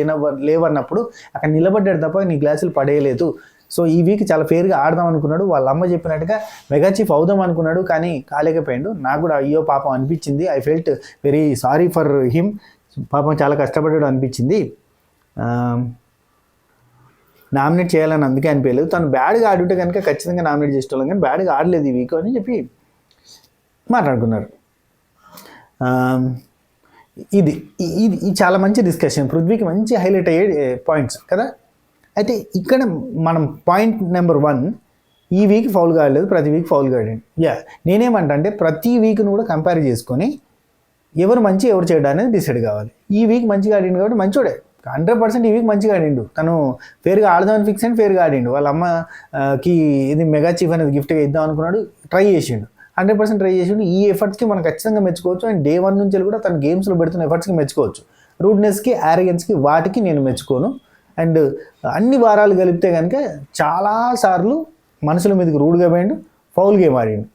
లేవన్నప్పుడు అక్కడ నిలబడ్డాడు తప్ప నీ గ్లాసులు పడేయలేదు. సో ఈ వీక్ చాలా ఫేర్గా ఆడదాం అనుకున్నాడు, వాళ్ళ అమ్మ చెప్పినట్టుగా మెగా చీఫ్ అవుదాం అనుకున్నాడు, కానీ కాలేకపోయాడు. నాకు కూడా అయ్యో పాపం అనిపించింది, I felt very sorry for him. పాపం చాలా కష్టపడ్డాడు అనిపించింది. నామినేట్ చేయాలని అందుకే అనిపించలేదు. తను బ్యాడ్గా ఆడుంటే కనుక ఖచ్చితంగా నామినేట్ చేసేవాళ్ళం, కానీ బ్యాడ్గా ఆడలేదు ఈ వీక్ అని చెప్పి మాట్లాడుకున్నారు. ఇది చాలా మంచి డిస్కషన్, పృథ్వీకి మంచి హైలైట్ అయ్యే పాయింట్స్ కదా. అయితే ఇక్కడ మనం పాయింట్ నెంబర్ 1, ఈ వీక్ ఫౌల్గా ఆడలేదు, ప్రతి వీక్ ఫౌల్గా ఆడండి. నేనేమంటా అంటే ప్రతి వీక్ను కూడా కంపేర్ చేసుకొని ఎవరు మంచి ఎవరు చేయడం అనేది డిసైడ్ కావాలి. ఈ వీక్ మంచిగా ఆడిండు కాబట్టి మంచోడే, 100% ఈ వీక్ మంచిగా ఆడిండు. తను ఫేర్గా ఆడదామని ఫిక్స్ అని ఫేర్గా ఆడిండు. వాళ్ళ అమ్మకి ఇది మెగా చీఫ్ అనేది గిఫ్ట్గా ఇద్దాం అనుకున్నాడు, ట్రై చేసిండు, 100% ట్రై చేసిండు. ఈ ఎఫర్ట్స్కి మనం ఖచ్చితంగా మెచ్చుకోవచ్చు. అండ్ డే 1 నుంచి కూడా తన గేమ్స్లో పెడుతున్న ఎఫర్ట్స్కి మెచ్చుకోవచ్చు. రూడ్నెస్కి, యారగెన్స్కి వాటికి నేను మెచ్చుకోను. అండ్ అన్ని వారాలు కలిపితే కనుక చాలాసార్లు మనుషుల మీదకి రూడ్గా పోయిండు, ఫౌల్ గేమ్ ఆడిండు.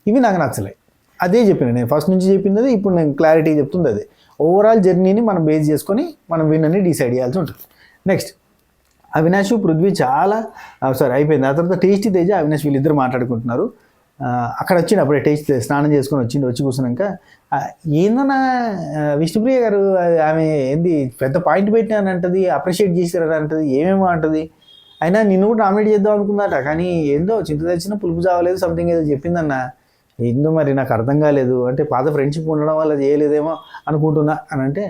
ఇవి నాకు నచ్చలే. అదే చెప్పిన నేను ఫస్ట్ నుంచి చెప్పింది అది, ఇప్పుడు నేను క్లారిటీ చెప్తుంది అదే. ఓవరాల్ జర్నీని మనం బేస్ చేసుకొని మనం విన్నని డిసైడ్ చేయాల్సి ఉంటుంది. నెక్స్ట్ అవినాష్ పృథ్వీ అయిపోయింది. ఆ తర్వాత టేస్టీ తేజ అవినాష్ వీళ్ళిద్దరు మాట్లాడుకుంటున్నారు. అక్కడ వచ్చిండు, అప్పుడే టేస్ట్ స్నానం చేసుకొని వచ్చి కూర్చున్నాక ఏందన్నా విష్ణుప్రియ గారు ఆమె ఏంది పెద్ద పాయింట్ పెట్టినాను అంటది, అప్రిషియేట్ చేశారని అంటది, ఏమేమో అంటది. అయినా నిన్ను కూడా నామినేట్ చేద్దాం అనుకుందాట, కానీ ఏందో చింత తెచ్చిన పులుపు చావలేదు, సంథింగ్ ఏదో చెప్పిందన్న. ఏందో మరి నాకు అర్థం కాలేదు. అంటే పాత ఫ్రెండ్షిప్ ఉండడం వల్ల చేయలేదేమో అనుకుంటున్నా అని అంటే,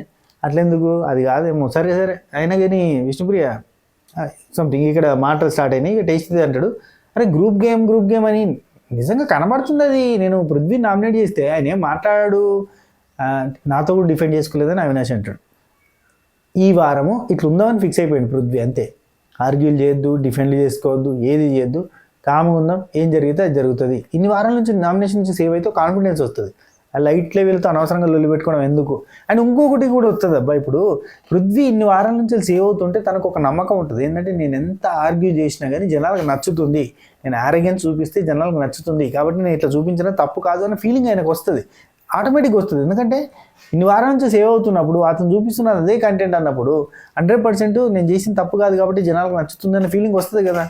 అట్లెందుకు, అది కాదేమో, సరే అయినా కానీ విష్ణుప్రియ సంథింగ్ ఇక్కడ మాటలు స్టార్ట్ అయినాయి. ఇక టేస్ట్ అంటాడు, అరే గ్రూప్ గేమ్ అని నిజంగా కనబడుతుంది. అది నేను పృథ్వీ నామినేట్ చేస్తే ఆయన ఏం మాట్లాడు, నాతో కూడా డిఫెండ్ చేసుకోలేదని అవినాష్ అంటాడు. ఈ వారము ఇట్లా ఉందామని ఫిక్స్ అయిపోయింది పృథ్వీ, అంతే. ఆర్గ్యూలు చేయొద్దు, డిఫెండ్లు చేసుకోవద్దు, ఏది చేయొద్దు, కామ్గా ఉందాం, ఏం జరిగితే అది జరుగుతుంది. ఇన్ని వారాల నుంచి నామినేషన్ నుంచి సేవ్ అయితే కాన్ఫిడెన్స్ వస్తుంది. ఆ లైట్ లెవెల్తో అనవసరంగా లొల్లి పెట్టుకోవడం ఎందుకు. అండ్ ఇంకొకటి కూడా వస్తుంది అబ్బా, ఇప్పుడు పృథ్వీ ఇన్ని వారాల నుంచి సేవ్ అవుతుంటే తనకు ఒక నమ్మకం ఉంటుంది, ఏంటంటే నేను ఎంత ఆర్గ్యూ చేసినా కానీ జనాలకు నచ్చుతుంది, నేను ఆరోగ్యాన్ని చూపిస్తే జనాలకు నచ్చుతుంది, కాబట్టి నేను ఇట్లా చూపించడం తప్పు కాదు అన్న ఫీలింగ్ ఆయనకు వస్తుంది, ఆటోమేటిక్గా వస్తుంది. ఎందుకంటే ఇన్ని వారాల నుంచి సేవ్ అవుతున్నప్పుడు అతను చూపిస్తున్నది అదే కంటెంట్ అన్నప్పుడు 100% నేను చేసిన తప్పు కాదు కాబట్టి జనాలకు నచ్చుతుంది అన్న ఫీలింగ్ వస్తుంది కదా.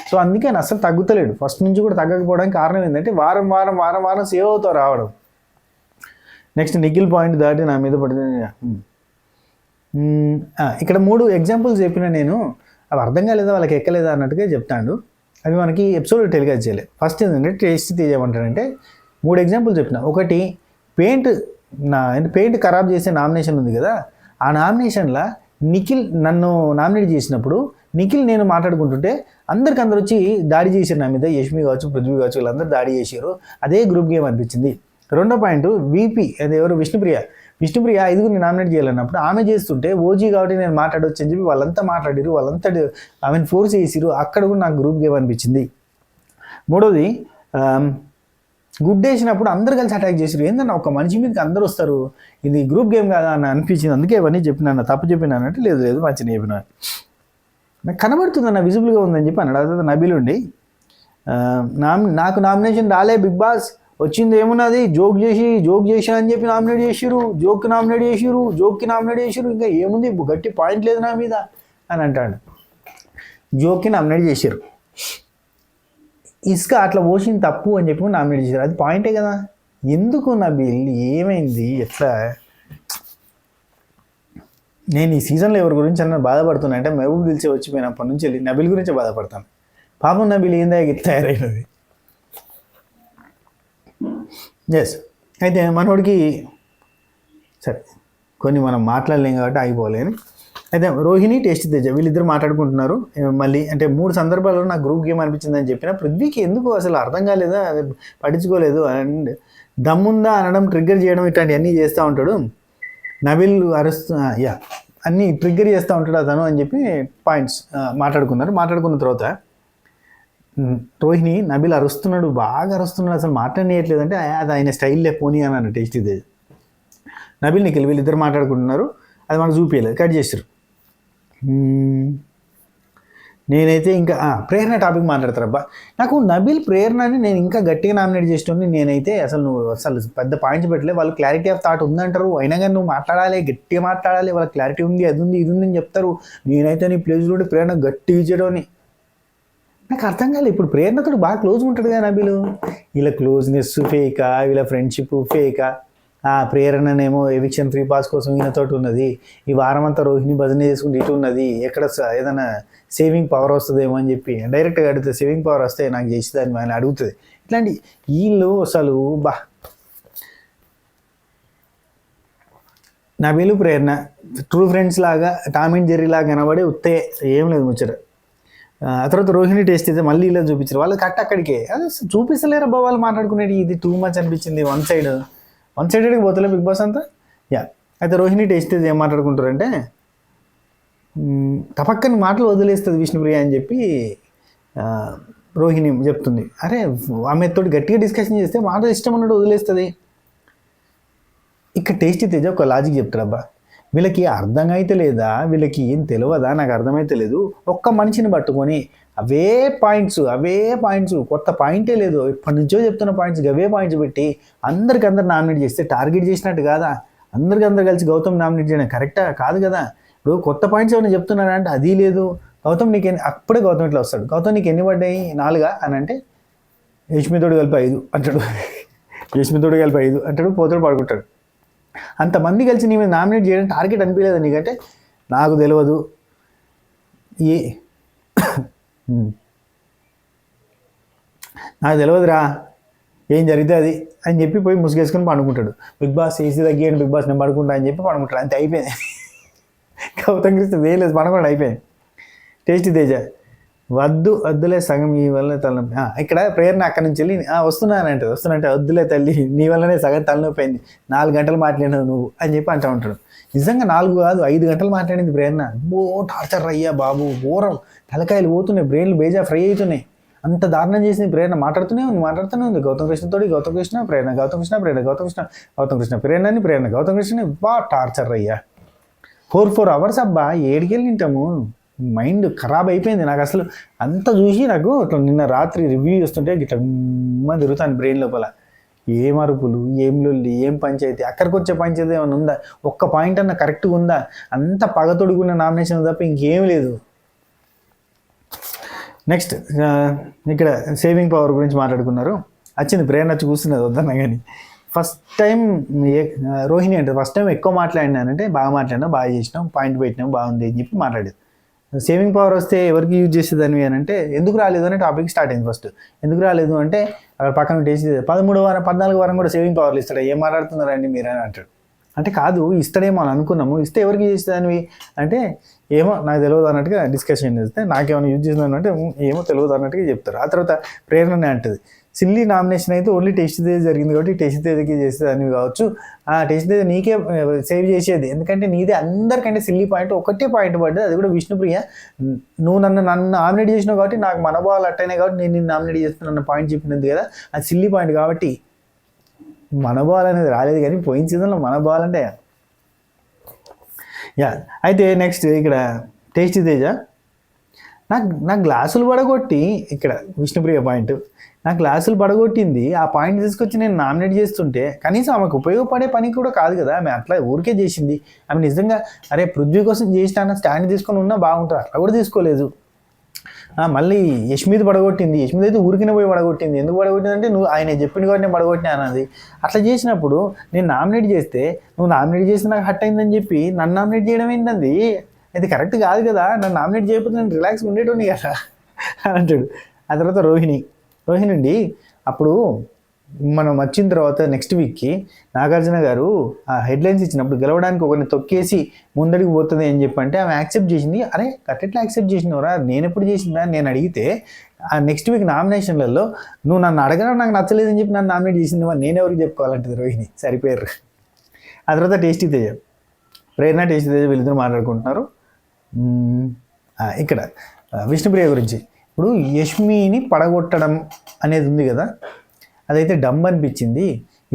సో అందుకే ఆయన అసలు తగ్గుతలేడు, ఫస్ట్ నుంచి కూడా తగ్గకపోవడానికి కారణం ఏంటంటే వారం సేవ్ అవుతూ రావడం. నెక్స్ట్ నిఖిల్ పాయింట్ దాటి నా మీద పడింది. ఇక్కడ 3 ఎగ్జాంపుల్స్ చెప్పిన నేను, అవి అర్థం కాలేదా వాళ్ళకి ఎక్కలేదా అన్నట్టుగా చెప్తాడు. అవి మనకి ఎపిసోడ్ టెలికాస్ట్ చేయలేదు. ఫస్ట్ ఏంటంటే టేస్ట్ తీయమంటాడంటే 3 ఎగ్జాంపుల్స్ చెప్పిన. ఒకటి పెయింట్ ఖరాబ్ చేసే నామినేషన్ ఉంది కదా, ఆ నామినేషన్లో నిఖిల్ నన్ను నామినేట్ చేసినప్పుడు నిఖిల్ నేను మాట్లాడుకుంటుంటే అందరు వచ్చి దాడి చేశారు నా మీద, యష్మి కావచ్చు, పృథ్వీ కావచ్చు, వీళ్ళందరూ దాడి చేశారు. అదే గ్రూప్ గేమ్ అనిపించింది. రెండో పాయింట్ వీపీ, అది ఎవరు, విష్ణుప్రియ 5గురిని నామినేట్ చేయాలన్నప్పుడు ఆమె చేస్తుంటే ఓజీ కాబట్టి నేను మాట్లాడవచ్చు అని చెప్పి వాళ్ళంతా మాట్లాడారు, వాళ్ళంతా ఆమెను ఫోర్స్ చేసిరు, అక్కడ కూడా నాకు గ్రూప్ గేమ్ అనిపించింది. మూడోది గుడ్ వేసినప్పుడు అందరు కలిసి అటాక్ చేసారు, ఏందన్నా ఒక మనిషి మీదకి అందరూ వస్తారు, ఇది గ్రూప్ గేమ్ కాదా అని అనిపించింది, అందుకే ఇవన్నీ చెప్పినాను, తప్పు చెప్పినాను అంటే లేదు మంచిగా చెప్పినా, నాకు కనబడుతుందన్న విజిబుల్గా ఉందని చెప్పి అన్నాడు. అదే నబీల్ ఉండి నాకు నామినేషన్ రాలే బిగ్ బాస్, వచ్చింది ఏమున్నది జోక్ చేసి అని చెప్పి నామినేట్ చేసిరు, జోక్కి నామినేట్ చేసిరు, ఇంకా ఏముంది గట్టి పాయింట్ లేదు నా మీద అని అంటాడు. జోక్కి నామినేట్ చేసిరు, ఇసుక అట్లా పోసింది తప్పు అని చెప్పి నామినేట్ చేశారు, అది పాయింటే కదా. ఎందుకు నా బిల్ ఏమైంది ఎట్లా నేను ఈ సీజన్లో ఎవరి గురించి అన్న బాధపడుతున్నా అంటే మహబూబ్ దిల్చే వచ్చిపోయినప్పటి నుంచి వెళ్ళి నబిల్ గురించి బాధపడతాను. పాపం నబిల్ ఏందా తయారైనది. ఎస్, అయితే మనోడికి సరే కొన్ని మనం మాట్లాడలేం కాబట్టి ఆగిపోలేని. అయితే రోహిణి టేస్ట్ తేజ వీళ్ళిద్దరు మాట్లాడుకుంటున్నారు. మళ్ళీ అంటే 3 సందర్భాల్లో నాకు గ్రూప్ గేమ్ అనిపించిందని చెప్పిన పృథ్వీకి ఎందుకు అసలు అర్థం కాలేదా, పట్టించుకోలేదు. అండ్ దమ్ముందా అనడం, ట్రిగ్గర్ చేయడం ఇట్లాంటివన్నీ చేస్తూ ఉంటాడు. నబిల్ అన్నీ ట్రిగ్గర్ చేస్తూ ఉంటాడు అతను అని చెప్పి పాయింట్స్ మాట్లాడుకున్న తర్వాత రోహిణి నబిల్ అరుస్తున్నాడు, బాగా అరుస్తున్నాడు, అసలు మాట్లాడనీయట్లేదు అంటే అది ఆయన స్టైల్లే పోనీ అని అన్న టేస్ట్ తేజ. నబిల్ నిఖిల్ వీళ్ళిద్దరు మాట్లాడుకుంటున్నారు, అది మనకు చూపించలేదు, కట్ చేసారు. నేనైతే ఇంకా ప్రేరణ టాపిక్ మాట్లాడతారబ్బా. నాకు నబిల్ ప్రేరణని నేను ఇంకా గట్టిగా నామినేట్ చేస్తుంటే నేనైతే అసలు పెద్ద పాయింట్స్ పెట్టలే. వాళ్ళు క్లారిటీ ఆఫ్ థాట్ ఉందంటారు, అయినా కానీ నువ్వు మాట్లాడాలి, గట్టిగా మాట్లాడాలి, వాళ్ళ క్లారిటీ ఉంది, అది ఉంది, ఇది ఉంది అని చెప్తారు. నేనైతే నీ ప్లేస్లో ప్రేరణ గట్టిగా ఇచ్చేయడం అని నాకు అర్థం కాలేదు. ఇప్పుడు ప్రేరణతో బాగా క్లోజ్గా ఉంటాడు కదా నబిల్, వీళ్ళ క్లోజ్నెస్ ఫేకా, వీళ్ళ ఫ్రెండ్షిప్ ఫేకా. ప్రేరణనేమో ఎవిక్షన్ ఫ్రీ పాస్ కోసం ఈయనతోటి ఉన్నది, ఈ వారం అంతా రోహిణి భజన చేసుకుంటే ఇటు ఉన్నది, ఎక్కడ ఏదైనా సేవింగ్ పవర్ వస్తుందేమో అని చెప్పి డైరెక్ట్గా అడిగితే సేవింగ్ పవర్ వస్తే నాకు చేసేదాన్ని ఆయన అడుగుతుంది. ఇట్లాంటి వీళ్ళు అసలు నబిల్ ప్రేరణ ట్రూ ఫ్రెండ్స్ లాగా టామ్ అండ్ జెర్రీ లాగా కనబడి ఉత్తే ఏం లేదు ముచ్చట. ఆ తర్వాత రోహిణి టేస్ట్ అయితే మళ్ళీ ఇలా చూపించారు, వాళ్ళు అక్కడికే అది చూపిస్తలేరు అబ్బా వాళ్ళు మాట్లాడుకునేది. ఇది టూ మచ్ అనిపించింది, వన్ సైడెడ్కి పోతలే బిగ్ బాస్ అంతా. అయితే రోహిణి టేస్ట్ ఏం మాట్లాడుకుంటారంటే తపక్కని మాటలు వదిలేస్తుంది విష్ణుప్రియ అని చెప్పి రోహిణి చెప్తుంది. అరే ఆమెతో గట్టిగా డిస్కషన్ చేస్తే మాట ఇష్టం అన్నట్టు వదిలేస్తుంది. ఇక్కడ టేస్టీ తేజ ఒక లాజిక్ చెప్తాడబ్బా, వీళ్ళకి అర్థం అయితే లేదా, వీళ్ళకి ఏం తెలియదా, నాకు అర్థమైతే లేదు. ఒక్క మనిషిని పట్టుకొని అవే పాయింట్స్ కొత్త పాయింటే లేదు, ఇప్పటి నుంచో చెప్తున్న పాయింట్స్ అవే పాయింట్స్ పెట్టి అందరికందరు నామినేట్ చేస్తే టార్గెట్ చేసినట్టు కాదా? అందరు కలిసి గౌతమ్ నామినేట్ చేయడం కరెక్టా కాదు కదా. ఇప్పుడు కొత్త పాయింట్స్ ఏమైనా చెప్తున్నారా అంటే అది లేదు. గౌతమ్ నీకు అప్పుడే గౌతమ్ ఇట్లా వస్తాడు, గౌతమ్ నీకు ఎన్ని పడ్డాయి 4 అని అంటే యష్మితోడు కలిపి 5 అంటాడు, పోతాడు పడుకుంటాడు. అంతమంది కలిసి నీ మీద నామినేట్ చేయడం టార్గెట్ అనిపించలేదు నీకంటే నాకు తెలియదు నాకు తెలియదురా ఏం జరిగితే అది అని చెప్పి పోయి ముసుగేసుకొని పండుకుంటాడు. బిగ్ బాస్ ఏసీ తగ్గియండి, బిగ్ బాస్ నేను పడుకుంటా అని చెప్పి పండుకుంటాడు. అంతే అయిపోయింది. గౌతమ్ కృష్ణ వేయలేదు, పడుకోండి అయిపోయింది. టేస్టీ తేజ వద్దులే సగం ఈ వల్ల తలనొప్పి. ఇక్కడ ప్రేరణ అక్కడి నుంచి వెళ్ళి వస్తున్నంటే వద్దులే తల్లి నీ వల్లనే సగం తలనొప్పి అయింది, 4 గంటలు మాట్లాడినావు నువ్వు అని చెప్పి అంటూ ఉంటాడు. నిజంగా 4 కాదు 5 గంటలు మాట్లాడింది ప్రేరణ. టార్చర్ అయ్యా బాబు, ఘోరం, తలకాయలు పోతున్నాయి, బ్రెయిన్లు బేజా ఫ్రై అవుతున్నాయి. అంత దారుణం చేసింది ప్రేరణ. మాట్లాడుతూనే ఉంది గౌతమ్ కృష్ణతోటి, గౌతమ్ కృష్ణ ప్రేరణ, గౌతమ్ కృష్ణ ప్రేరణని, ప్రేరణ గౌతమ్ కృష్ణని. టార్చర్ అయ్యా. 4 hours అబ్బా, ఏడికెళ్ళి తింటాము, మైండ్ ఖరాబ్ అయిపోయింది నాకు అసలు. అంత చూసి నాకు నిన్న రాత్రి రివ్యూ చేస్తుంటే ఇట్లా తిరుగుతాను బ్రెయిన్ లోపల. ఏం అరుపులు, ఏం లొల్లి, ఏం పంచాయతీ, అక్కడికి వచ్చే పంచాయతీ ఏమైనా ఉందా, ఒక్క పాయింట్ అన్న కరెక్ట్గా ఉందా? అంత పగతొడుగున్న నామినేషన్ తప్ప ఇంకేం లేదు. నెక్స్ట్ ఇక్కడ సేవింగ్ పవర్ గురించి మాట్లాడుకున్నారు. వచ్చింది ప్రేరణ వచ్చి కూర్చున్నది వద్దన్నా కానీ. ఫస్ట్ టైం రోహిణి అంటే ఫస్ట్ టైం ఎక్కువ మాట్లాడినానంటే బాగా మాట్లాడినా, బాగా చేసినాం, పాయింట్ పెట్టినాం, బాగుంది అని చెప్పి మాట్లాడేది. సేవింగ్ పవర్ వస్తే ఎవరికి యూజ్ చేసేదాన్ని అని అంటే ఎందుకు రాలేదు అనే టాపిక్ స్టార్ట్ అయింది. ఫస్ట్ ఎందుకు రాలేదు అంటే అక్కడ పక్కన టేస్ట్ 13వ వారం 14వ వారం కూడా సేవింగ్ పవర్లు ఇస్తాడు, ఏం మాట్లాడుతున్నారండి మీరు అని అంటాడు. అంటే కాదు ఇస్తాడేమో అని అనుకున్నాము, ఇస్తే ఎవరికి చేసేదానివి అంటే ఏమో నాకు తెలియదు అన్నట్టుగా డిస్కషన్ చేస్తే, నాకేమైనా యూజ్ చేసిందని అంటే ఏమో తెలియదు అన్నట్టుగా చెప్తారు. ఆ తర్వాత ప్రేరణనే అంటది, సిల్లీ నామినేషన్ అయితే ఓన్లీ టేస్ట్ తేజ్ జరిగింది కాబట్టి టేస్ట్ తేజ్కి చేసేదానివి కావచ్చు, ఆ టేస్ట్ తేజ్ నీకే సేవ్ చేసేది, ఎందుకంటే నీదే అందరికంటే సిల్లీ పాయింట్ ఒకటే పాయింట్ పడ్డది, అది కూడా విష్ణుప్రియ. నువ్వు నన్ను నామినేట్ చేసినావు కాబట్టి నాకు మనోభావాలు అట్టయినాయి కాబట్టి నేను నిన్ను నామినేట్ చేస్తున్నాను పాయింట్ చెప్పినది కదా, అది సిల్లీ పాయింట్ కాబట్టి మనోభావాలు అనేది రాలేదు. కానీ పోయిన సీజన్లో మనోభావాలు అంటే అయితే నెక్స్ట్ ఇక్కడ టేస్టీ తేజ నాకు గ్లాసులు పడగొట్టి, ఇక్కడ విష్ణుప్రియ పాయింట్, నా గ్లాసులు పడగొట్టింది, ఆ పాయింట్ తీసుకొచ్చి నేను నామినేట్ చేస్తుంటే కనీసం ఆమెకు ఉపయోగపడే పని కూడా కాదు కదా, ఆమె అట్లా ఊరికే చేసింది. ఆమె నిజంగా అరే పృథ్వీ కోసం చేసిన స్టాండ్ తీసుకొని ఉన్నా బాగుంటుంది, అట్లా కూడా తీసుకోలేదు. మళ్ళీ యష్మిది పడగొట్టింది. యష్మిది అయితే ఊరికినే పోయి పడగొట్టింది. ఎందుకు పడగొట్టింది అంటే నువ్వు ఆయన చెప్పింది కాబట్టి నేను పడగొట్టినా అన్నది. అట్లా చేసినప్పుడు నేను నామినేట్ చేస్తే నువ్వు నామినేట్ చేస్తే నాకు హట్ అయిందని చెప్పి నన్ను నామినేట్ చేయడం ఏంటంది? అది కరెక్ట్ కాదు కదా, నన్ను నామినేట్ చేయకపోతే నేను రిలాక్స్గా ఉండేటోని కదా అని అంటాడు. ఆ తర్వాత రోహిణి ఉండి అప్పుడు మనం వచ్చిన తర్వాత నెక్స్ట్ వీక్కి నాగార్జున గారు ఆ హెడ్లైన్స్ ఇచ్చినప్పుడు గెలవడానికి ఒకరిని తొక్కేసి ముందడికి పోతుంది అని చెప్పంటే ఆమె యాక్సెప్ట్ చేసింది. అరే కరెక్ట్లా యాక్సెప్ట్ చేసినవరా, నేను ఎప్పుడు చేసిందా నేను అడిగితే ఆ నెక్స్ట్ వీక్ నామినేషన్లలో నువ్వు నన్ను అడగడం నాకు నచ్చలేదని చెప్పి నన్ను నామినేట్ చేసింది, నేను ఎవరికి చెప్పుకోవాలంటది రోహిణి. సరిపోయారు. ఆ తర్వాత టేస్టీ తేజ, ప్రేరణ టేస్టీ తేజ వీళ్ళిద్దరు మాట్లాడుకుంటున్నారు. ఇక్కడ విష్ణుప్రియ గురించి ఇప్పుడు యష్మిని పడగొట్టడం అనేది ఉంది కదా, అదైతే డమ్ అనిపించింది.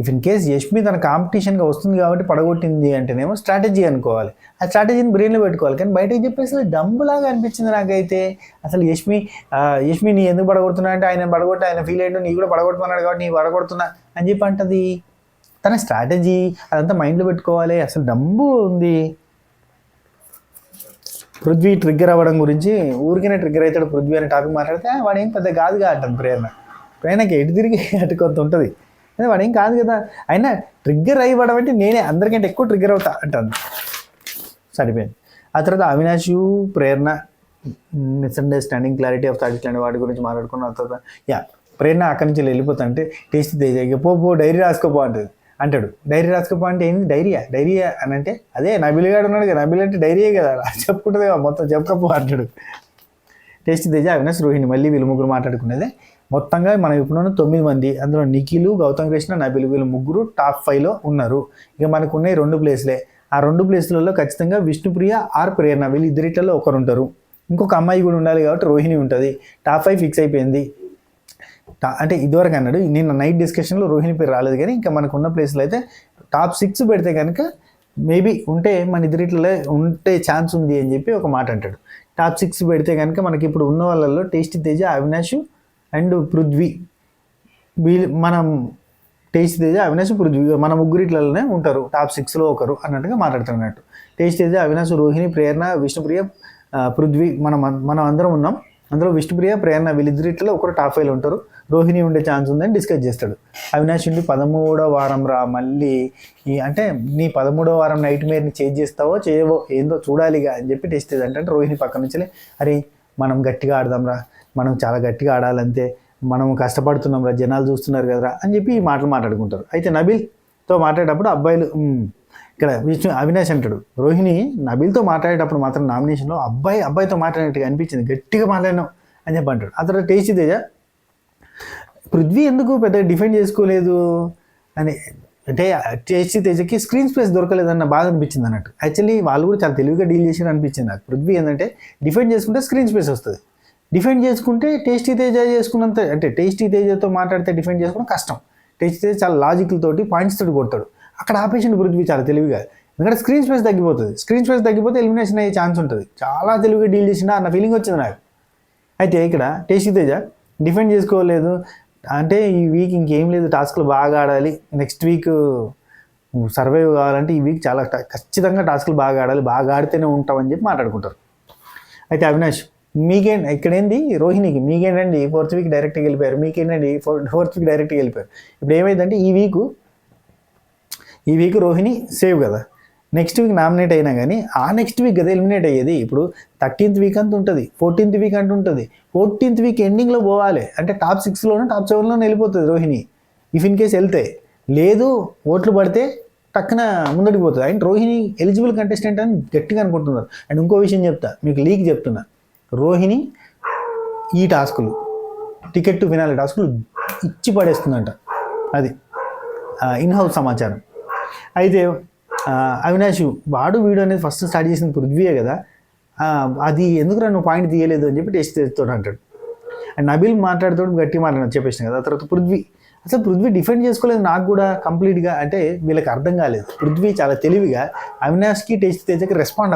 ఇఫ్ ఇన్ కేస్ యష్మి తన కాంపిటీషన్గా వస్తుంది కాబట్టి పడగొట్టింది అంటేనేమో స్ట్రాటజీ అనుకోవాలి, ఆ స్ట్రాటజీని బ్రెయిన్లో పెట్టుకోవాలి. కానీ బయటకు చెప్పేసి డమ్లాగా అనిపించింది నాకైతే. అసలు యష్మి నీ ఎందుకు పడగొడుతున్నా అంటే ఆయన పడగొట్టి ఆయన ఫీల్ అయ్యాడు, నీ కూడా పడగొడుతున్నాడు కాబట్టి నీ పడగొడుతున్నా అని చెప్పి అంటది. తన స్ట్రాటజీ అదంతా మైండ్లో పెట్టుకోవాలి. అసలు డమ్ము ఉంది. పృథ్వీ ట్రిగ్గర్ అవ్వడం గురించి ఊరికనే ట్రిగ్గర్ అవుతాడు పృథ్వీ అనే టాపిక్ మాట్లాడితే వాడు ఏం పెద్ద కాదుగా అంటాను. ప్రేరణకి ఎటు తిరిగి అటు కొంత ఉంటుంది, అదే వాడేం కాదు కదా. అయినా ట్రిగ్గర్ అయ్యడం అంటే నేనే అందరికంటే ఎక్కువ ట్రిగ్గర్ అవుతా అంటాను. సరిపోయింది. ఆ తర్వాత అవినాష్ ప్రేరణ మిస్అండర్స్టాండింగ్ క్లారిటీ ఆఫ్ థాట్స్ లాంటి వాటి గురించి మాట్లాడుకున్న తర్వాత ప్రేరణ అక్కడి నుంచి వెళ్ళిపోతా అంటే టేస్ట్ తేజ ఇక పో డైరీ రాసుకోపో అంటాడు. డైరీ రాసుకోపో అంటే ఏంది డైరియా అని అంటే అదే నబిల్ గాడు ఉన్నాడు కదా, నబిల్ అంటే డైరీయే కదా చెప్పుకుంటుంది మొత్తం చెప్పకపో అంటాడు. టేస్ట్ తేజ అవినాష్ రోహిణి మళ్ళీ వీళ్ళు ముగ్గురు మాట్లాడుకునేదే. మొత్తంగా మనం ఇప్పుడు 9 మంది, అందులో నిఖిల్, గౌతమ్ కృష్ణ, నబిల్ వీళ్ళు ముగ్గురు టాప్ 5లో ఉన్నారు. ఇక మనకు ఉన్నాయి 2 ప్లేస్లే. ఆ 2 ప్లేస్లలో ఖచ్చితంగా విష్ణుప్రియ ఆర్ ప్రేరణ వీళ్ళు ఇద్దరిట్లో ఒకరు ఉంటారు. ఇంకొక అమ్మాయి కూడా ఉండాలి కాబట్టి రోహిణి ఉంటుంది. టాప్ 5 ఫిక్స్ అయిపోయింది. అంటే ఇదివరకు అన్నాడు, నిన్న నైట్ డిస్కషన్లో రోహిణి పేరు రాలేదు, కానీ ఇంకా మనకున్న ప్లేస్లో అయితే టాప్ 6 పెడితే కనుక మేబీ ఉంటే మన ఇద్దరిట్లో ఉంటే ఛాన్స్ ఉంది అని చెప్పి ఒక మాట అంటాడు. టాప్ 6 పెడితే కనుక మనకి ఇప్పుడు ఉన్న వాళ్ళల్లో టేస్టీ తేజ, అవినాష్ అండ్ పృథ్వీ మనం టేస్టీ తేజ, అవినాష్, పృథ్వీ మన ముగ్గురిట్లలోనే ఉంటారు టాప్ 6లో ఒకరు అన్నట్టుగా మాట్లాడుతున్నట్టు. టేస్టీ తేజ, అవినాష్, రోహిణి, ప్రేరణ, విష్ణుప్రియ, పృథ్వీ మనం అందరం ఉన్నాం. అందులో విష్ణుప్రియ, ప్రేరణ వీళ్ళిద్దరిట్లో ఒకరు టాప్ 5లో ఉంటారు. రోహిణి ఉండే ఛాన్స్ ఉందని డిస్కస్ చేస్తాడు. అవినాష్ ఉండి 13వ వారం రా మళ్ళీ అంటే నీ 13వ వారం నైట్ మేర్ని చేంజ్ చేస్తావో చేయవో ఏందో చూడాలిగా అని చెప్పి టెస్ట్ అంటే రోహిణి పక్క నుంచి అరే మనం గట్టిగా ఆడదాం రా, మనం చాలా గట్టిగా ఆడాలంతే, మనం కష్టపడుతున్నాం రా, జనాలు చూస్తున్నారు కదరా అని చెప్పి ఈ మాటలు మాట్లాడుకుంటారు. అయితే నబిల్తో మాట్లాడేటప్పుడు అబ్బాయిలు ఇక్కడ అవినాష్ అంటాడు, రోహిణి నబిల్తో మాట్లాడేటప్పుడు మాత్రం నామినేషన్లో అబ్బాయితో మాట్లాడినట్టుగా అనిపించింది, గట్టిగా మాట్లాడినాం అని చెప్పి అంటాడు. ఆ తర్వాత టేస్టీ తేజ పృథ్వీ ఎందుకు పెద్దగా డిఫెండ్ చేసుకోలేదు అని అంటే టేస్టీ తేజకి స్క్రీన్ స్పేస్ దొరకలేదన్న బాధ అనిపించింది అన్నట్టు. యాక్చువల్లీ వాళ్ళు కూడా చాలా తెలివిగా డీల్ చేసి అనిపించింది నాకు. పృథ్వీ ఏంటంటే డిఫెండ్ చేసుకుంటే స్క్రీన్ స్పేస్ వస్తుంది, డిఫెండ్ చేసుకుంటే టేస్టీ తేజ చేసుకున్నంత అంటే టేస్టీ తేజతో మాట్లాడితే డిఫెండ్ చేసుకోవడం కష్టం. టేస్టీ తేజ చాలా లాజికల్ తోటి పాయింట్స్ తోటి కొడతాడు. అక్కడ ఆపేషన్ పృథ్వీ చాలా తెలివిగా, ఎందుకంటే స్క్రీన్ స్పేస్ తగ్గిపోతుంది. స్క్రీన్ స్పేస్ తగ్గిపోతే ఎలిమినేషన్ అయ్యే ఛాన్స్ ఉంటుంది. చాలా తెలివిగా డీల్ చేసినా అన్న ఫీలింగ్ వచ్చింది నాకు. అయితే ఇక్కడ టేస్టీ తేజ డిఫెండ్ చేసుకోలేదు అంటే ఈ వీక్ ఇంకేం లేదు, టాస్క్లు బాగా ఆడాలి, నెక్స్ట్ వీక్ సర్వైవ్ కావాలంటే ఈ వీక్ చాలా ఖచ్చితంగా టాస్క్లు బాగా ఆడాలి, బాగా ఆడితేనే ఉంటామని చెప్పి మాట్లాడుకుంటారు. అయితే అవినాష్ ఇక్కడేంది రోహిణికి మీకేంటండి 4th వీక్ డైరెక్ట్గా వెళ్ళిపోయారు, మీకేంటండి 4th వీక్ డైరెక్ట్గా వెళ్ళిపోయారు. ఇప్పుడు ఏమైందంటే ఈ వీక్ రోహిణి సేవ్ కదా, నెక్స్ట్ వీక్ నామినేట్ అయినా కానీ ఆ నెక్స్ట్ వీక్ కదా ఎలిమినేట్ అయ్యేది. ఇప్పుడు 13th వీక్ అంత ఉంటుంది, 14th వీక్ అంటూ ఉంటుంది. 14th వీక్ ఎండింగ్లో పోవాలి అంటే టాప్ 6లోనూ టాప్ 7లోనే వెళ్ళిపోతుంది రోహిణి. ఇఫ్ ఇన్ కేస్ వెళ్తే లేదు ఓట్లు పడితే టక్కున ముందడికి పోతుంది. అండ్ రోహిణి ఎలిజిబుల్ కంటెస్టెంట్ అని గట్టిగా అనుకుంటున్నారు. అండ్ ఇంకో విషయం చెప్తా, మీకు చెప్తున్నా, రోహిణి ఈ టాస్కులు టికెట్ టు ఫినాలే టాస్కులు ఇచ్చి పడేస్తుందంట. అది ఇన్హౌస్ సమాచారం. అయితే అవినాష్ వాడు వీడియో అనేది ఫస్ట్ స్టార్ట్ చేసిన పృథ్వీయే కదా, అది ఎందుకురా నువ్వు పాయింట్ తీయలేదు అని చెప్పి టెస్ట్ చేస్తాడు అంటాడు. అండ్ నబిల్ మాట్లాడుతూ గట్టి మాట్లాడిన చెప్పేసిన కదా. తర్వాత పృథ్వీ డిఫెండ్ చేసుకోలేదు నాకు కూడా కంప్లీట్గా, అంటే వీళ్ళకి అర్థం కాలేదు. పృథ్వీ చాలా తెలివిగా అవినాష్కి టెస్ట్ తేజకి రెస్పాండ్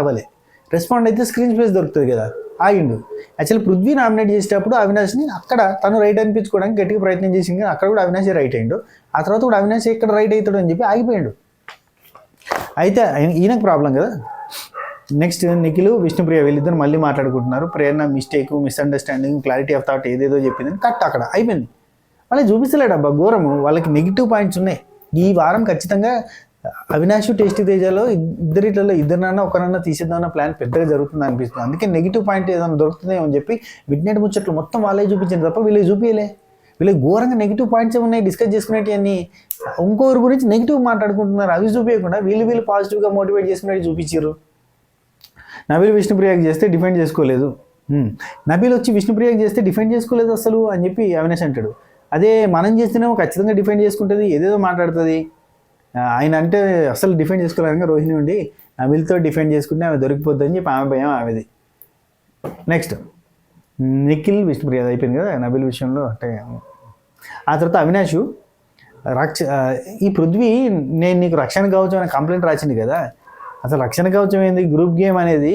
అయితే స్క్రీన్ స్పేస్ దొరుకుతుంది కదా, ఆగిండు. యాక్చువల్లీ పృథ్వీ నామినేట్ చేసేటప్పుడు అవినాష్ని అక్కడ తను రైట్ అనిపించుకోవడానికి గట్టిగా ప్రయత్నం చేసింది, అక్కడ కూడా అవినాష్ రైట్ అయ్యిండు. ఆ తర్వాత కూడా అవినాష్ ఇక్కడ రైట్ అవుతాడు అని చెప్పి ఆగిపోయాడు. అయితే ఈయనకు ప్రాబ్లం కదా, నెక్స్ట్ నిఖిల్ విష్ణుప్రియ వీళ్ళిద్దరు మళ్ళీ మాట్లాడుకుంటున్నారు. Prerana mistake misunderstanding clarity of thought ఏదేదో చెప్పిందని కట్ అక్కడ అయిపోయింది. వాళ్ళకి చూపిస్తలేడు అబ్బా ఘోరము. వాళ్ళకి నెగిటివ్ పాయింట్స్ ఉన్నాయి. ఈ వారం ఖచ్చితంగా అవినాష్ టేస్టీ తేజాలో ఇద్దరినన్నా ఒకరన్నా తీసేద్దామన్న ప్లాన్ పెద్దగా జరుగుతుంది అనిపిస్తుంది. అందుకే నెగిటివ్ పాయింట్ ఏదైనా దొరుకుతుందేమో అని చెప్పి మిడ్ నైట్ ముచ్చట్లు మొత్తం వాళ్ళే చూపించింది తప్ప వీళ్ళకి చూపించలే. వీళ్ళకి ఘోరంగా నెగిటివ్ పాయింట్స్ ఏమున్నాయి డిస్కస్ చేసుకునేవి అన్ని. ఇంకొకరి గురించి నెగిటివ్ మాట్లాడుకుంటున్నారు. అవి చూపించకుండా వీళ్ళు పాజిటివ్గా మోటివేట్ చేసుకునేవి చూపించారు. నబీల్ విష్ణుప్రియకి చేస్తే డిఫెండ్ చేసుకోలేదు. నబీల్ వచ్చి విష్ణుప్రియకి చేస్తే డిఫెండ్ చేసుకోలేదు అసలు అని చెప్పి అవినాష్ అంటాడు. అదే మనం చేస్తేనేమో ఖచ్చితంగా డిఫెండ్ చేసుకుంటుంది, ఏదేదో మాట్లాడుతుంది. ఆయన అంటే అసలు డిఫెండ్ చేసుకోలేక రోహిణి ఉండి నబీల్తో డిఫెండ్ చేసుకుంటే ఆమె దొరికిపోద్ది అని చెప్పి ఆమె భయం ఆమెది. నెక్స్ట్ నిఖిల్ విష్ణుప్రియ అయిపోయింది కదా నబీల్ విషయంలో. అంటే ఆ తర్వాత అవినాష్ ఈ పృథ్వీ నేను నీకు రక్షణ కవచం అనే కంప్లైంట్ రాసింది కదా, అసలు రక్షణ కవచం ఏంది? గ్రూప్ గేమ్ అనేది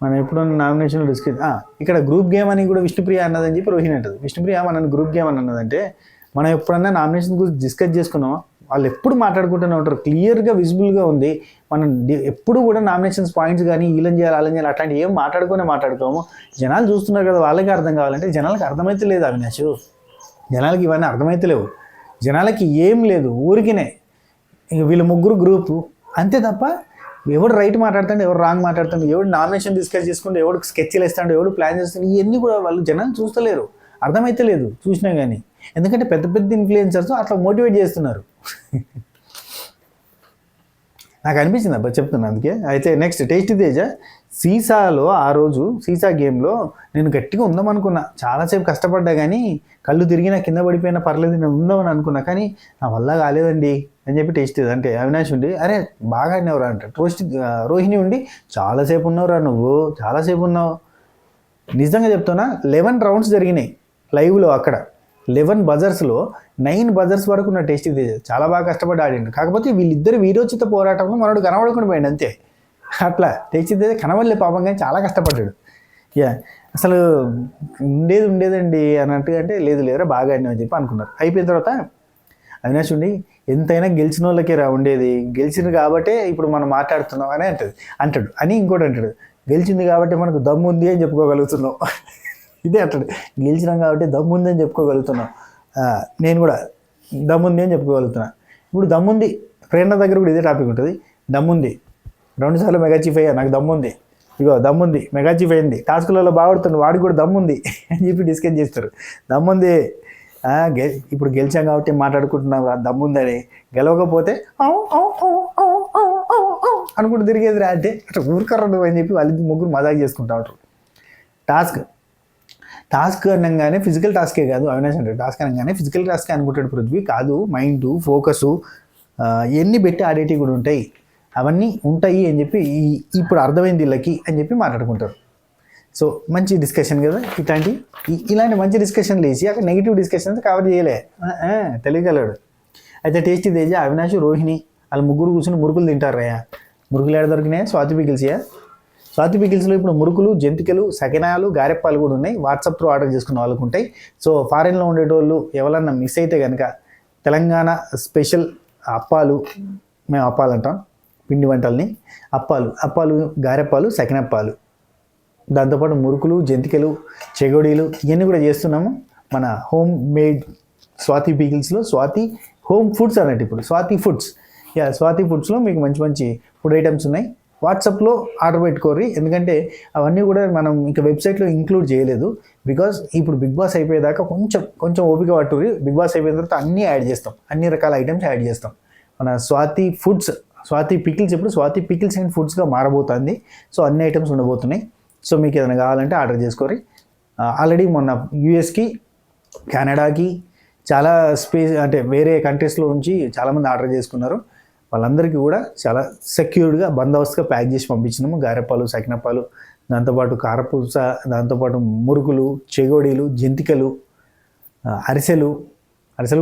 మనం ఎప్పుడన్నా నామినేషన్లో డిస్కస్ ఇక్కడ గ్రూప్ గేమ్ అని కూడా విష్ణుప్రియ అన్నదని చెప్పి రోహిణి అంటది. విష్ణుప్రియ మనల్ని గ్రూప్ గేమ్ అని అన్నదంటే మనం ఎప్పుడన్నా నామినేషన్ గురించి డిస్కస్ చేసుకున్నాం, వాళ్ళు ఎప్పుడు మాట్లాడుకుంటూనే ఉంటారు. క్లియర్గా విజిబుల్గా ఉంది. మనం ఎప్పుడు కూడా నామినేషన్స్ పాయింట్స్ కానీ ఈలం చేయాలి అలం చేయాలి అట్లాంటి ఏం మాట్లాడుకోము. జనాలు చూస్తున్నారు కదా, వాళ్ళకి అర్థం కావాలంటే జనాలకు అర్థమైతే లేదు అవినాష్. జనాలకి ఇవన్నీ అర్థమైతే లేవు. జనాలకి ఏం లేదు, ఊరికినే వీళ్ళు ముగ్గురు గ్రూపు అంతే తప్ప ఎవడు రైట్ మాట్లాడుతాడు, ఎవరు రాంగ్ మాట్లాడుతాడు, ఎవడు నామినేషన్ డిస్కస్ చేసుకుంటే, ఎవడు స్కెచ్లు వేస్తాడు, ఎవడు ప్లాన్ చేస్తాడు, ఇవన్నీ కూడా వాళ్ళు జనాలు చూస్తలేరు, అర్థమైతే లేదు చూసినా కానీ. ఎందుకంటే పెద్ద పెద్ద ఇన్ఫ్లుయెన్సర్స్ అట్లా మోటివేట్ చేస్తున్నారు. నాకు అనిపించింది అబ్బా చెప్తున్నా అందుకే. అయితే నెక్స్ట్ టేస్టీ తేజ సీసాలో ఆ రోజు సీసా గేమ్లో నేను గట్టిగా ఉందామనుకున్నా, చాలాసేపు కష్టపడ్డా కానీ కళ్ళు తిరిగినా కింద పడిపోయినా పర్లేదు నేను ఉందామని అనుకున్నా, కానీ నా వల్ల కాలేదండి అని చెప్పి టేస్టీ అంటే అవినాష్ ఉండి అరే బాగా ఆడినవరా అంట. రోహిణి ఉండి చాలాసేపు ఉన్నావురా నువ్వు, చాలాసేపు ఉన్నావు. నిజంగా చెప్తున్నా 11 రౌండ్స్ జరిగినాయి లైవ్లో. అక్కడ 11 బజర్స్లో 9 బజర్స్ వరకు ఉన్న టేస్టీ తేజ చాలా బాగా కష్టపడి ఆడిండు. కాకపోతే వీళ్ళిద్దరు వీరోచిత పోరాటంలో మనోడు కనబడుకుని పోయిండు అంతే. అట్లా టేస్టీ తేజ కనబడలే పాపం, కానీ చాలా కష్టపడ్డాడు. అసలు ఉండేదండి అన్నట్టుగా అంటే లేదు లేదురా బాగా ఆడినావు అని చెప్పి అనుకున్నారు. అయిపోయిన తర్వాత అవినాష్ ఉండి ఎంతైనా గెలిచిన వాళ్ళకే ఉండేది, గెలిచింది కాబట్టే ఇప్పుడు మనం మాట్లాడుతున్నాం అని అంటాడు. అని ఇంకోటి అంటాడు, గెలిచింది కాబట్టి మనకు దమ్ము ఉంది అని చెప్పుకోగలుగుతున్నాం. ఇదే అంటాడు, గెలిచినాం కాబట్టి దమ్ముంది అని చెప్పుకోగలుగుతున్నాం. నేను కూడా దమ్ముంది అని చెప్పుకోగలుగుతున్నా. ఇప్పుడు దమ్ముంది ప్రేరణ దగ్గర కూడా ఇదే టాపిక్ ఉంటుంది. దమ్ముంది 2 సార్లు మెగా చీఫ్ అయ్యా, నాకు దమ్ముంది, ఇగో దమ్ముంది మెగా చీఫ్ అయింది, టాస్కులలో బాగుడుతుంది, వాడికి కూడా దమ్ముంది అని చెప్పి డిస్కస్ చేస్తారు. దమ్ముంది ఇప్పుడు గెలిచాం కాబట్టి మాట్లాడుకుంటున్నాం దమ్ముందని, గెలవకపోతే అనుకుంటూ తిరిగేది రా అంటే అట్లా ఊరుకర్రదు అని చెప్పి వాళ్ళు ముగ్గురు మజాక్ చేసుకుంటా ఉంటారు. టాస్క్ అనగానే ఫిజికల్ టాస్కే కాదు అవినాష్ అంటే, టాస్క్ అనగానే ఫిజికల్ టాస్కే అనుకుంటాడు పృథ్వీ. కాదు, మైండ్ ఫోకసు ఎన్ని పెట్టి ఆడేటివి కూడా ఉంటాయి, అవన్నీ ఉంటాయి అని చెప్పి ఇప్పుడు అర్థమైంది వీళ్ళకి అని చెప్పి మాట్లాడుకుంటారు. సో మంచి డిస్కషన్ కదా ఇలాంటి మంచి డిస్కషన్లు వేసి అక్కడ నెగిటివ్ డిస్కషన్స్ కవర్ చేయలే, తెలియగలడు. అయితే టేస్టీ తేజ అవినాష్ రోహిణి వాళ్ళు ముగ్గురు కూర్చొని మురుకులు తింటారయ్యా. మురుకులు ఏడ దొరికినాయా? స్వాతి పికిల్స్యా. స్వాతి పికిల్స్లో ఇప్పుడు మురుకులు, జంతికలు, సకినాలు, గారెప్పాలు కూడా ఉన్నాయి. వాట్సాప్ త్రూ ఆర్డర్ చేసుకున్న వాళ్ళకు ఉంటాయి. సో ఫారిన్లో ఉండేటోళ్ళు ఎవరన్నా మిస్ అయితే కనుక తెలంగాణ స్పెషల్ అప్పాలు, మేము అప్పాలు అంటాం పిండి వంటల్ని, అప్పాలు, గారెప్పాలు, సకినప్పాలు, దాంతోపాటు మురుకులు, జంతికలు, చెగోడీలు ఇవన్నీ కూడా చేస్తున్నాము మన హోమ్ మేడ్ స్వాతి పికిల్స్లో. స్వాతి హోమ్ ఫుడ్స్ అన్నట్టు ఇప్పుడు స్వాతి ఫుడ్స్. స్వాతి ఫుడ్స్లో మీకు మంచి మంచి ఫుడ్ ఐటమ్స్ ఉన్నాయి. వాట్సాప్లో ఆర్డర్ పెట్టుకోర్రి, ఎందుకంటే అవన్నీ కూడా మనం ఇంకా వెబ్సైట్లో ఇంక్లూడ్ చేయలేదు. బికాజ్ ఇప్పుడు బిగ్ బాస్ అయిపోయేదాకా కొంచెం ఓపిక పట్టుర్రి. బిగ్ బాస్ అయిపోయిన తర్వాత అన్నీ యాడ్ చేస్తాం, అన్ని రకాల ఐటమ్స్ యాడ్ చేస్తాం. మన స్వాతి ఫుడ్స్, స్వాతి పికిల్స్ ఇప్పుడు స్వాతి పికిల్స్ అండ్ ఫుడ్స్గా మారబోతుంది. సో అన్ని ఐటమ్స్ ఉండబోతున్నాయి. సో మీకు ఏదైనా కావాలంటే ఆర్డర్ చేసుకోరి. ఆల్రెడీ మొన్న యూఎస్కి, కెనడాకి చాలా అంటే వేరే కంట్రీస్లో నుంచి చాలామంది ఆర్డర్ చేసుకున్నారు. వాళ్ళందరికీ కూడా చాలా సెక్యూర్డ్గా బందోబస్తుగా ప్యాక్ చేసి పంపించినాము. గారెప్పాలు, సకినప్పాలు, దాంతోపాటు కారపూస, దాంతోపాటు మురుకులు, చెగోడీలు, జంతికలు, అరిసెలు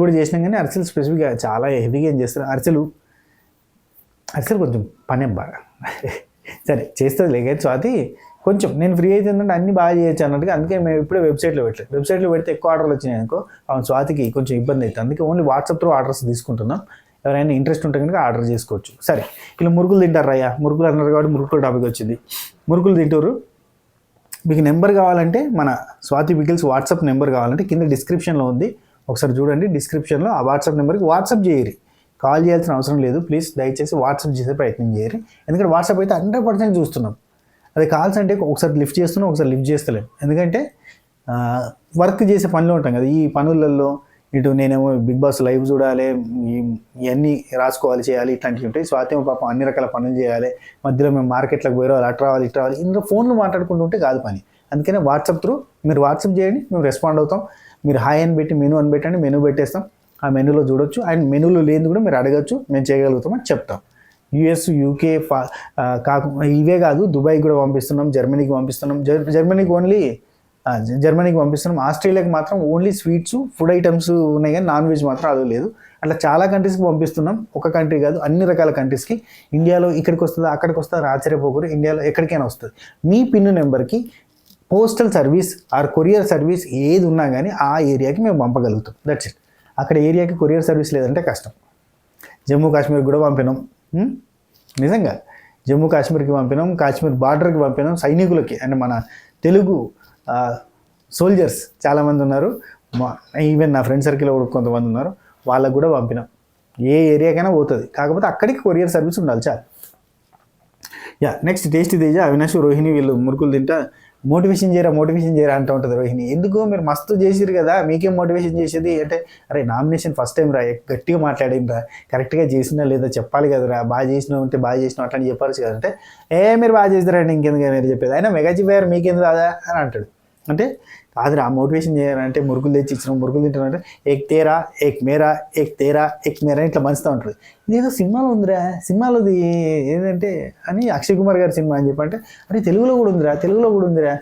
కూడా చేసినాం. కానీ అరిసెలు స్పెసిఫిక్గా చాలా హెవీగా ఏం చేస్తారు. అరిసెలు కొంచెం పని బాగా సరే చేస్తుంది లేక స్వాతి కొంచెం నేను ఫ్రీ అవుతుందంటే అన్నీ బాగా చేయొచ్చు అన్నట్టుగా. అందుకే మేము ఇప్పుడే వెబ్సైట్లో పెడితే ఎక్కువ ఆర్డర్లు వచ్చినాయి అనుకో స్వాతికి కొంచెం ఇబ్బంది అవుతుంది. అందుకే ఓన్లీ వాట్సాప్ త్రూ ఆర్డర్స్ తీసుకుంటున్నాం. ఎవరైనా ఇంట్రెస్ట్ ఉంటే కనుక ఆర్డర్ చేసుకోవచ్చు. సరే, ఇలా మురుకులు తింటారు అయ్యా, మురుకులు అన్నారు కాబట్టి మురుకులు టాపిక్ వచ్చింది. మురుకులు తింటారు. మీకు నెంబర్ కావాలంటే మన స్వాతి పికిల్స్ వాట్సాప్ నెంబర్ కావాలంటే కింద డిస్క్రిప్షన్లో ఉంది, ఒకసారి చూడండి. డిస్క్రిప్షన్లో ఆ వాట్సాప్ నెంబర్కి వాట్సాప్ చేయరు, కాల్ చేయాల్సిన అవసరం లేదు. ప్లీజ్ దయచేసి వాట్సాప్ చేసే ప్రయత్నం చేయరు, ఎందుకంటే వాట్సాప్ అయితే 100% చూస్తున్నాం. అది కాల్స్ అంటే ఒకసారి లిఫ్ట్ చేస్తున్నాం, ఒకసారి లిఫ్ట్ చేస్తలేం. ఎందుకంటే వర్క్ చేసే పనిలో ఉంటాం కదా, ఈ పనులలో ఇటు నేనేమో బిగ్ బాస్ లైవ్ చూడాలి, ఇవన్నీ రాసుకోవాలి, చేయాలి, ఇట్లాంటివి ఉంటాయి. స్వాతి పాపం అన్ని రకాల పనులు చేయాలి, మధ్యలో మేము మార్కెట్లోకి పోయి రావాలి, అటు రావాలి, ఇటు రావాలి, ఇందులో ఫోన్లు మాట్లాడుకుంటూ ఉంటే కాదు పని. అందుకనే వాట్సాప్ త్రూ మీరు వాట్సాప్ చేయండి, మేము రెస్పాండ్ అవుతాం. మీరు హాయ్ అని పెట్టి మెనూ అని పెట్టండి, మెనూ పెట్టేస్తాం, ఆ మెనూలో చూడొచ్చు. అండ్ మెనూలో లేని కూడా మీరు అడగచ్చు, మేము చేయగలుగుతామని చెప్తాం. యూఎస్, యూకే ఇవే కాదు, దుబాయ్కి కూడా పంపిస్తున్నాం, జర్మనీకి పంపిస్తున్నాం. జర్మనీకి పంపిస్తున్నాం. ఆస్ట్రేలియాకి మాత్రం ఓన్లీ స్వీట్స్, ఫుడ్ ఐటమ్స్ ఉన్నాయి కానీ నాన్ వెజ్ మాత్రం అది లేదు. అట్లా చాలా కంట్రీస్కి పంపిస్తున్నాం, ఒక కంట్రీ కాదు, అన్ని రకాల కంట్రీస్కి. ఇండియాలో ఇక్కడికి వస్తుందా అక్కడికి వస్తుందా ఆశ్చర్యపోకూరు, ఇండియాలో ఎక్కడికైనా వస్తుంది. మీ పిన్ నెంబర్కి postal service or courier service ఏది ఉన్నా కానీ ఆ ఏరియాకి మేము పంపగలుగుతాం. That's it. అక్కడ ఏరియాకి కొరియర్ సర్వీస్ లేదంటే కష్టం. జమ్మూ కాశ్మీర్కి కూడా పంపినాం, నిజంగా జమ్మూ కాశ్మీర్కి పంపినాం, కాశ్మీర్ బార్డర్కి పంపినాం. సైనికులకి అంటే మన తెలుగు సోల్జర్స్ చాలామంది ఉన్నారు, ఈవెన్ నా ఫ్రెండ్ సర్కిల్లో కూడా కొంతమంది ఉన్నారు, వాళ్ళకు కూడా పంపినాం. ఏ ఏరియాకైనా పోతుంది, కాకపోతే అక్కడికి కొరియర్ సర్వీస్ ఉండాలి చాలు. Yeah, next tasty Teja, Avinash, Rohini వీళ్ళు మురుకులు తింటా మోటివేషన్ చేయరా అంటూ ఉంటుంది రోహిణి. ఎందుకు మీరు మస్తు చేసిరు కదా, మీకేం మోటివేషన్ చేసేది అంటే, అరే నామినేషన్ ఫస్ట్ టైం రా, గట్టిగా మాట్లాడిండ్రా, కరెక్ట్గా చేసినా లేదా చెప్పాలి కదరా, బాగా చేసినా ఉంటే బాగా చేసినా అట్లా చెప్పాల్సి కదంటే, మీరు బాగా చేస్తారండి ఇంకెందుకు మీరు చెప్పేది, అయినా మెగా చెప్పారు మీకెందుకు రాదా అని అంటాడు. అంటే కాదురా, మోటివేషన్ చేయాలంటే మురుకులు తెచ్చి ఇచ్చినాం, మురుకులు తింటానంటే ఏక్ తేరా ఏక్ మేరా ఏక్ తేరా ఏక్ మేరా ఇట్లా మంచుతూ ఉంటుంది. ఇదేదో సినిమాలో ఉందిరా, సినిమాలోది ఏంటంటే అని అక్షయ్ కుమార్ గారి సినిమా అని చెప్పంటే, అరే తెలుగులో కూడా ఉందిరా,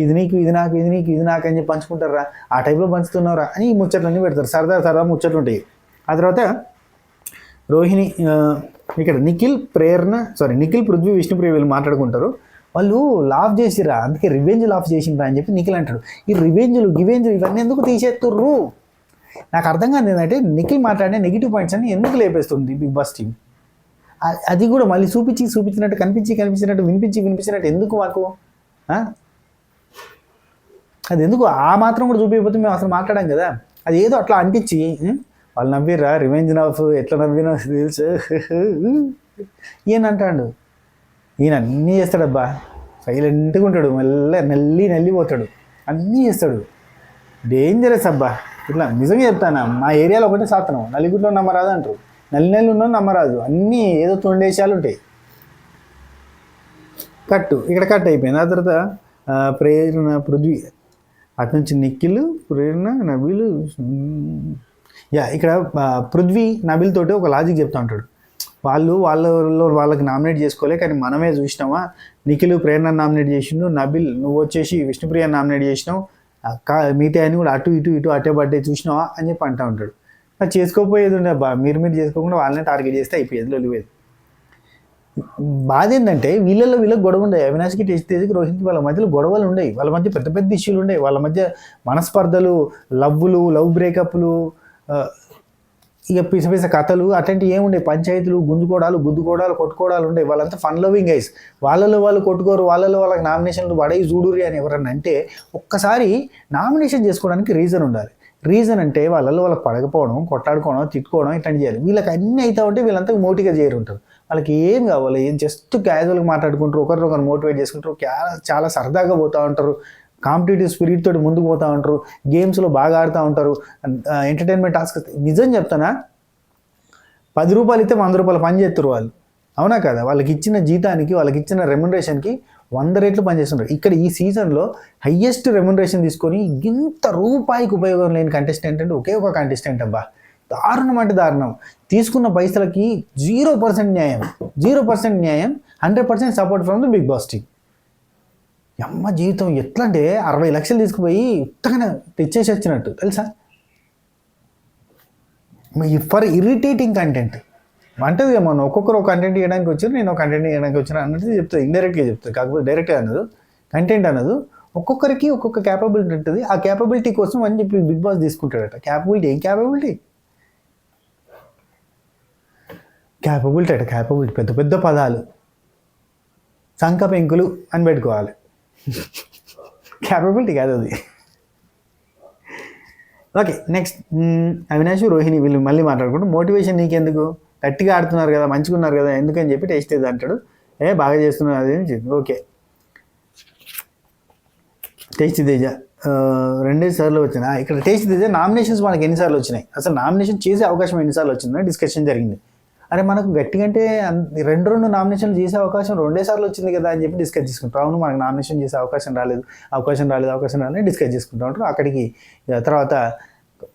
ఇది నీకు ఇది నాకు ఇది నీకు ఇది నాకు అని చెప్పి పంచుకుంటారా, ఆ టైప్లో పంచుతున్నారా అని ఈ ముచ్చట్లన్నీ పెడతారు, సరదా ముచ్చట్లు ఉంటాయి. ఆ తర్వాత రోహిణి ఇక్కడ నిఖిల్ పృథ్వీ, విష్ణుప్రియ వీళ్ళు మాట్లాడుకుంటారు. వాళ్ళు లాఫ్ చేసిరా, అందుకే రివెంజ్ లాఫ్ చేసిండ్రా అని చెప్పి నిఖిల్ అంటాడు. ఈ రివెంజ్లు ఇవన్నీ ఎందుకు తీసేస్తుర్రు నాకు అర్థం కాదు. ఏంటంటే నిఖిల్ మాట్లాడే నెగిటివ్ పాయింట్స్ అన్ని ఎందుకు లేపేస్తుంది బిగ్ బాస్ టీం, అది కూడా మళ్ళీ చూపించినట్టు కనిపించినట్టు వినిపించినట్టు ఎందుకు మాకు, అది ఎందుకు ఆ మాత్రం కూడా చూపించకపోతే మేము అసలు మాట్లాడాం కదా, అది ఏదో అట్లా అనిపించి వాళ్ళు నవ్విరా, రివెంజ్ నవ్వు ఎట్లా నవ్వినా తెలుసు ఈయన అంటాడు. ఈయన అన్నీ చేస్తాడబ్బా, సైలెంట్గా ఉంటాడు, నల్లి పోతాడు, అన్నీ చేస్తాడు, డేంజరస్ అబ్బా. ఇట్లా నిజంగా చెప్తాను, మా ఏరియాలో ఒకటే సాత్తనం, నల్లిగుట్లో నమ్మరాదు అంటారు, నల్లి ఉన్నా నమ్మరాదు, అన్నీ ఏదో తొండేశాలు ఉంటాయి. ఇక్కడ కట్ అయిపోయింది. ఆ తర్వాత ప్రేరణ, పృథ్వీ, అటు నుంచి నిఖిల్, ప్రేరణ, నబీల్. ఇక్కడ పృథ్వీ నబీల్ తోటి ఒక లాజిక్ చెప్తా ఉంటాడు. వాళ్ళకి నామినేట్ చేసుకోలే, కానీ మనమే చూసినావా, నిఖిల్ ప్రేరణ నామినేట్ చేసిండు, నబిల్ నువ్వు వచ్చేసి విష్ణుప్రియ నామినేట్ చేసినావు, మిగతా అని కూడా అటు ఇటు అటే పడ్డే చూసినావా అని చెప్పి అంటూ ఉంటాడు. అది చేసుకోపోయేది ఉండే అబ్బా, మీరు చేసుకోకుండా వాళ్ళనే టార్గెట్ చేస్తే అయిపోయేది, లొలిపోయేది. బాధ ఏంటంటే వీళ్ళకి గొడవ ఉండే, అవినాష్కి తేజకి రోహిత్కి వాళ్ళ మధ్యలో గొడవలు ఉండేవి, వాళ్ళ మధ్య పెద్ద ఇష్యూలు ఉండేవి, వాళ్ళ మధ్య మనస్పర్ధలు, లవ్ బ్రేకప్లు, ఇక పిస కథలు అట్లాంటివి ఏముండే, పంచాయతీలు, గుద్దుకోవడాలు కొట్టుకోవడాలు ఉండే. వాళ్ళంతా ఫన్ లవింగ్ గైస్, వాళ్ళలో వాళ్ళు కొట్టుకోరు, వాళ్ళకి నామినేషన్లు పడేవి చూడురి అని ఎవరన్నా అంటే ఒక్కసారి నామినేషన్ చేసుకోవడానికి రీజన్ ఉండాలి. రీజన్ అంటే వాళ్ళలో వాళ్ళకి పడకపోవడం, కొట్లాడుకోవడం, తిట్టుకోవడం ఇట్లాంటి చేయాలి. వీళ్ళకి అన్నీ అవుతా ఉంటే వీళ్ళంతా మోటిగా చేరుంటారు. వాళ్ళకి ఏం కావాలి, జస్ట్ క్యాజువల్గా మాట్లాడుకుంటారు, ఒకరినొకరు మోటివేట్ చేసుకుంటారు, చాలా సరదాగా పోతూ ఉంటారు, కాంపిటేటివ్ స్పిరిట్ తోటి ముందుకు పోతూ ఉంటారు, గేమ్స్లో బాగా ఆడుతూ ఉంటారు, ఎంటర్టైన్మెంట్ టాస్క్. నిజం చెప్తానా, 10 రూపాయలు ఇస్తే 100 రూపాయలు పని చేస్తారు వాళ్ళు, అవునా కదా? వాళ్ళకి ఇచ్చిన జీతానికి, వాళ్ళకి ఇచ్చిన రెమ్యునరేషన్కి 100 రెట్లు పనిచేస్తుంటారు. ఇక్కడ ఈ సీజన్లో హయ్యెస్ట్ రెమ్యునరేషన్ తీసుకొని ఇంత రూపాయికి ఉపయోగం లేని కంటెస్టెంట్ అంటే ఒకే ఒక కంటెస్టెంట్ అబ్బా. దారుణం అంటే దారుణం. తీసుకున్న పైసలకి 0% న్యాయం, 100% support from the Bigg Boss team. అమ్మ జీవితం ఎట్లా అంటే 60 లక్షలు తీసుకుపోయి ఉత్తగానే తెచ్చేసి వచ్చినట్టు తెలుసా. ఫర్ ఇరిటేటింగ్ కంటెంట్ అంటది కదా, మనం ఒక్కొక్కరు ఒక కంటెంట్ ఇవ్వడానికి వచ్చారు, నేను ఒక కంటెంట్ ఇవ్వడానికి వచ్చాను అన్నట్టు చెప్తుంది, ఇండైరెక్ట్గా చెప్తుంది. కాకపోతే డైరెక్ట్గా అన్నది కంటెంట్ అన్నది ఒక్కొక్కరికి ఒక్కొక్క క్యాపబిలిటీ ఉంటుంది. ఆ క్యాపబిలిటీ కోసం అని చెప్పి బిగ్ బాస్ తీసుకుంటాడట. ఏం క్యాపబిలిటీ? క్యాపబిలిటీ అంటే క్యాపబిలిటీ పెద్ద పెద్ద పదాలు, సంక పెంకులు అని పెట్టుకోవాలి. క్యాపబిలిటీ కాదు అది. ఓకే, నెక్స్ట్ అవినాష్ రోహిణి వీళ్ళు మళ్ళీ మాట్లాడుకుంటూ, మోటివేషన్ నీకెందుకు, గట్టిగా ఆడుతున్నారు కదా, మంచిగా ఉన్నారు కదా, ఎందుకని చెప్పి టేస్ట్ ఇది అంటాడు. బాగా చేస్తున్నారు అది అని చెప్పి. ఓకే, టేస్ట్ తేజ 2 సార్లు వచ్చినాయి. ఇక్కడ టేస్ట్ తేజ నామినేషన్స్ మనకి ఎన్నిసార్లు వచ్చినాయి, అసలు నామినేషన్ చేసే అవకాశం ఎన్నిసార్లు వచ్చిందని డిస్కషన్ జరిగింది. అరే మనకు గట్టిగా అంటే 2 నామినేషన్లు చేసే అవకాశం 2 సార్లు వచ్చింది కదా అని చెప్పి డిస్కస్ చేసుకుంటాం. అవును, మనకు నామినేషన్ చేసే అవకాశం రాలేదు డిస్కస్ చేసుకుంటూ ఉంటారు. అక్కడికి తర్వాత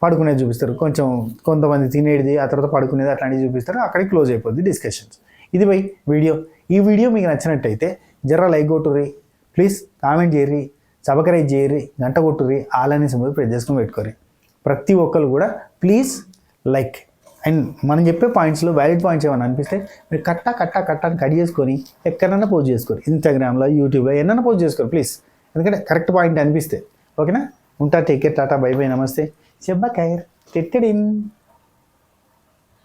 పడుకునేది చూపిస్తారు, కొంచెం కొంతమంది తినేది, ఆ తర్వాత పడుకునేది అట్లాంటివి చూపిస్తారు. అక్కడికి క్లోజ్ అయిపోద్ది డిస్కషన్స్. ఇది వీడియో. ఈ వీడియో మీకు నచ్చినట్టయితే జర్ర లైక్ కొట్టుర్రి, ప్లీజ్ కామెంట్ చేయర్రి, సబ్స్క్రైబ్ చేయర్రి, గంట కొట్టుర్రి, ఆల్ అనే సింబల్ ప్రెస్ చేసుకొని పెట్టుకోర్రి. ప్రతి ఒక్కరు కూడా ప్లీజ్ లైక్. అండ్ మనం చెప్పే పాయింట్స్లో వ్యాలిడ్ పాయింట్స్ ఏమైనా అనిపిస్తే మీరు కట్ట అని కట్ చేసుకొని ఎక్కడైనా పోస్ట్ చేసుకోరు, ఇన్స్టాగ్రామ్లో, యూట్యూబ్లో ఎన్నైనా పోస్ట్ చేసుకోరు ప్లీజ్, ఎందుకంటే కరెక్ట్ పాయింట్ అనిపిస్తే. ఓకేనా, ఉంటా, take care, Tata, by by, నమస్తే, శబ్బా ఖైర్, తిట్టడిన్.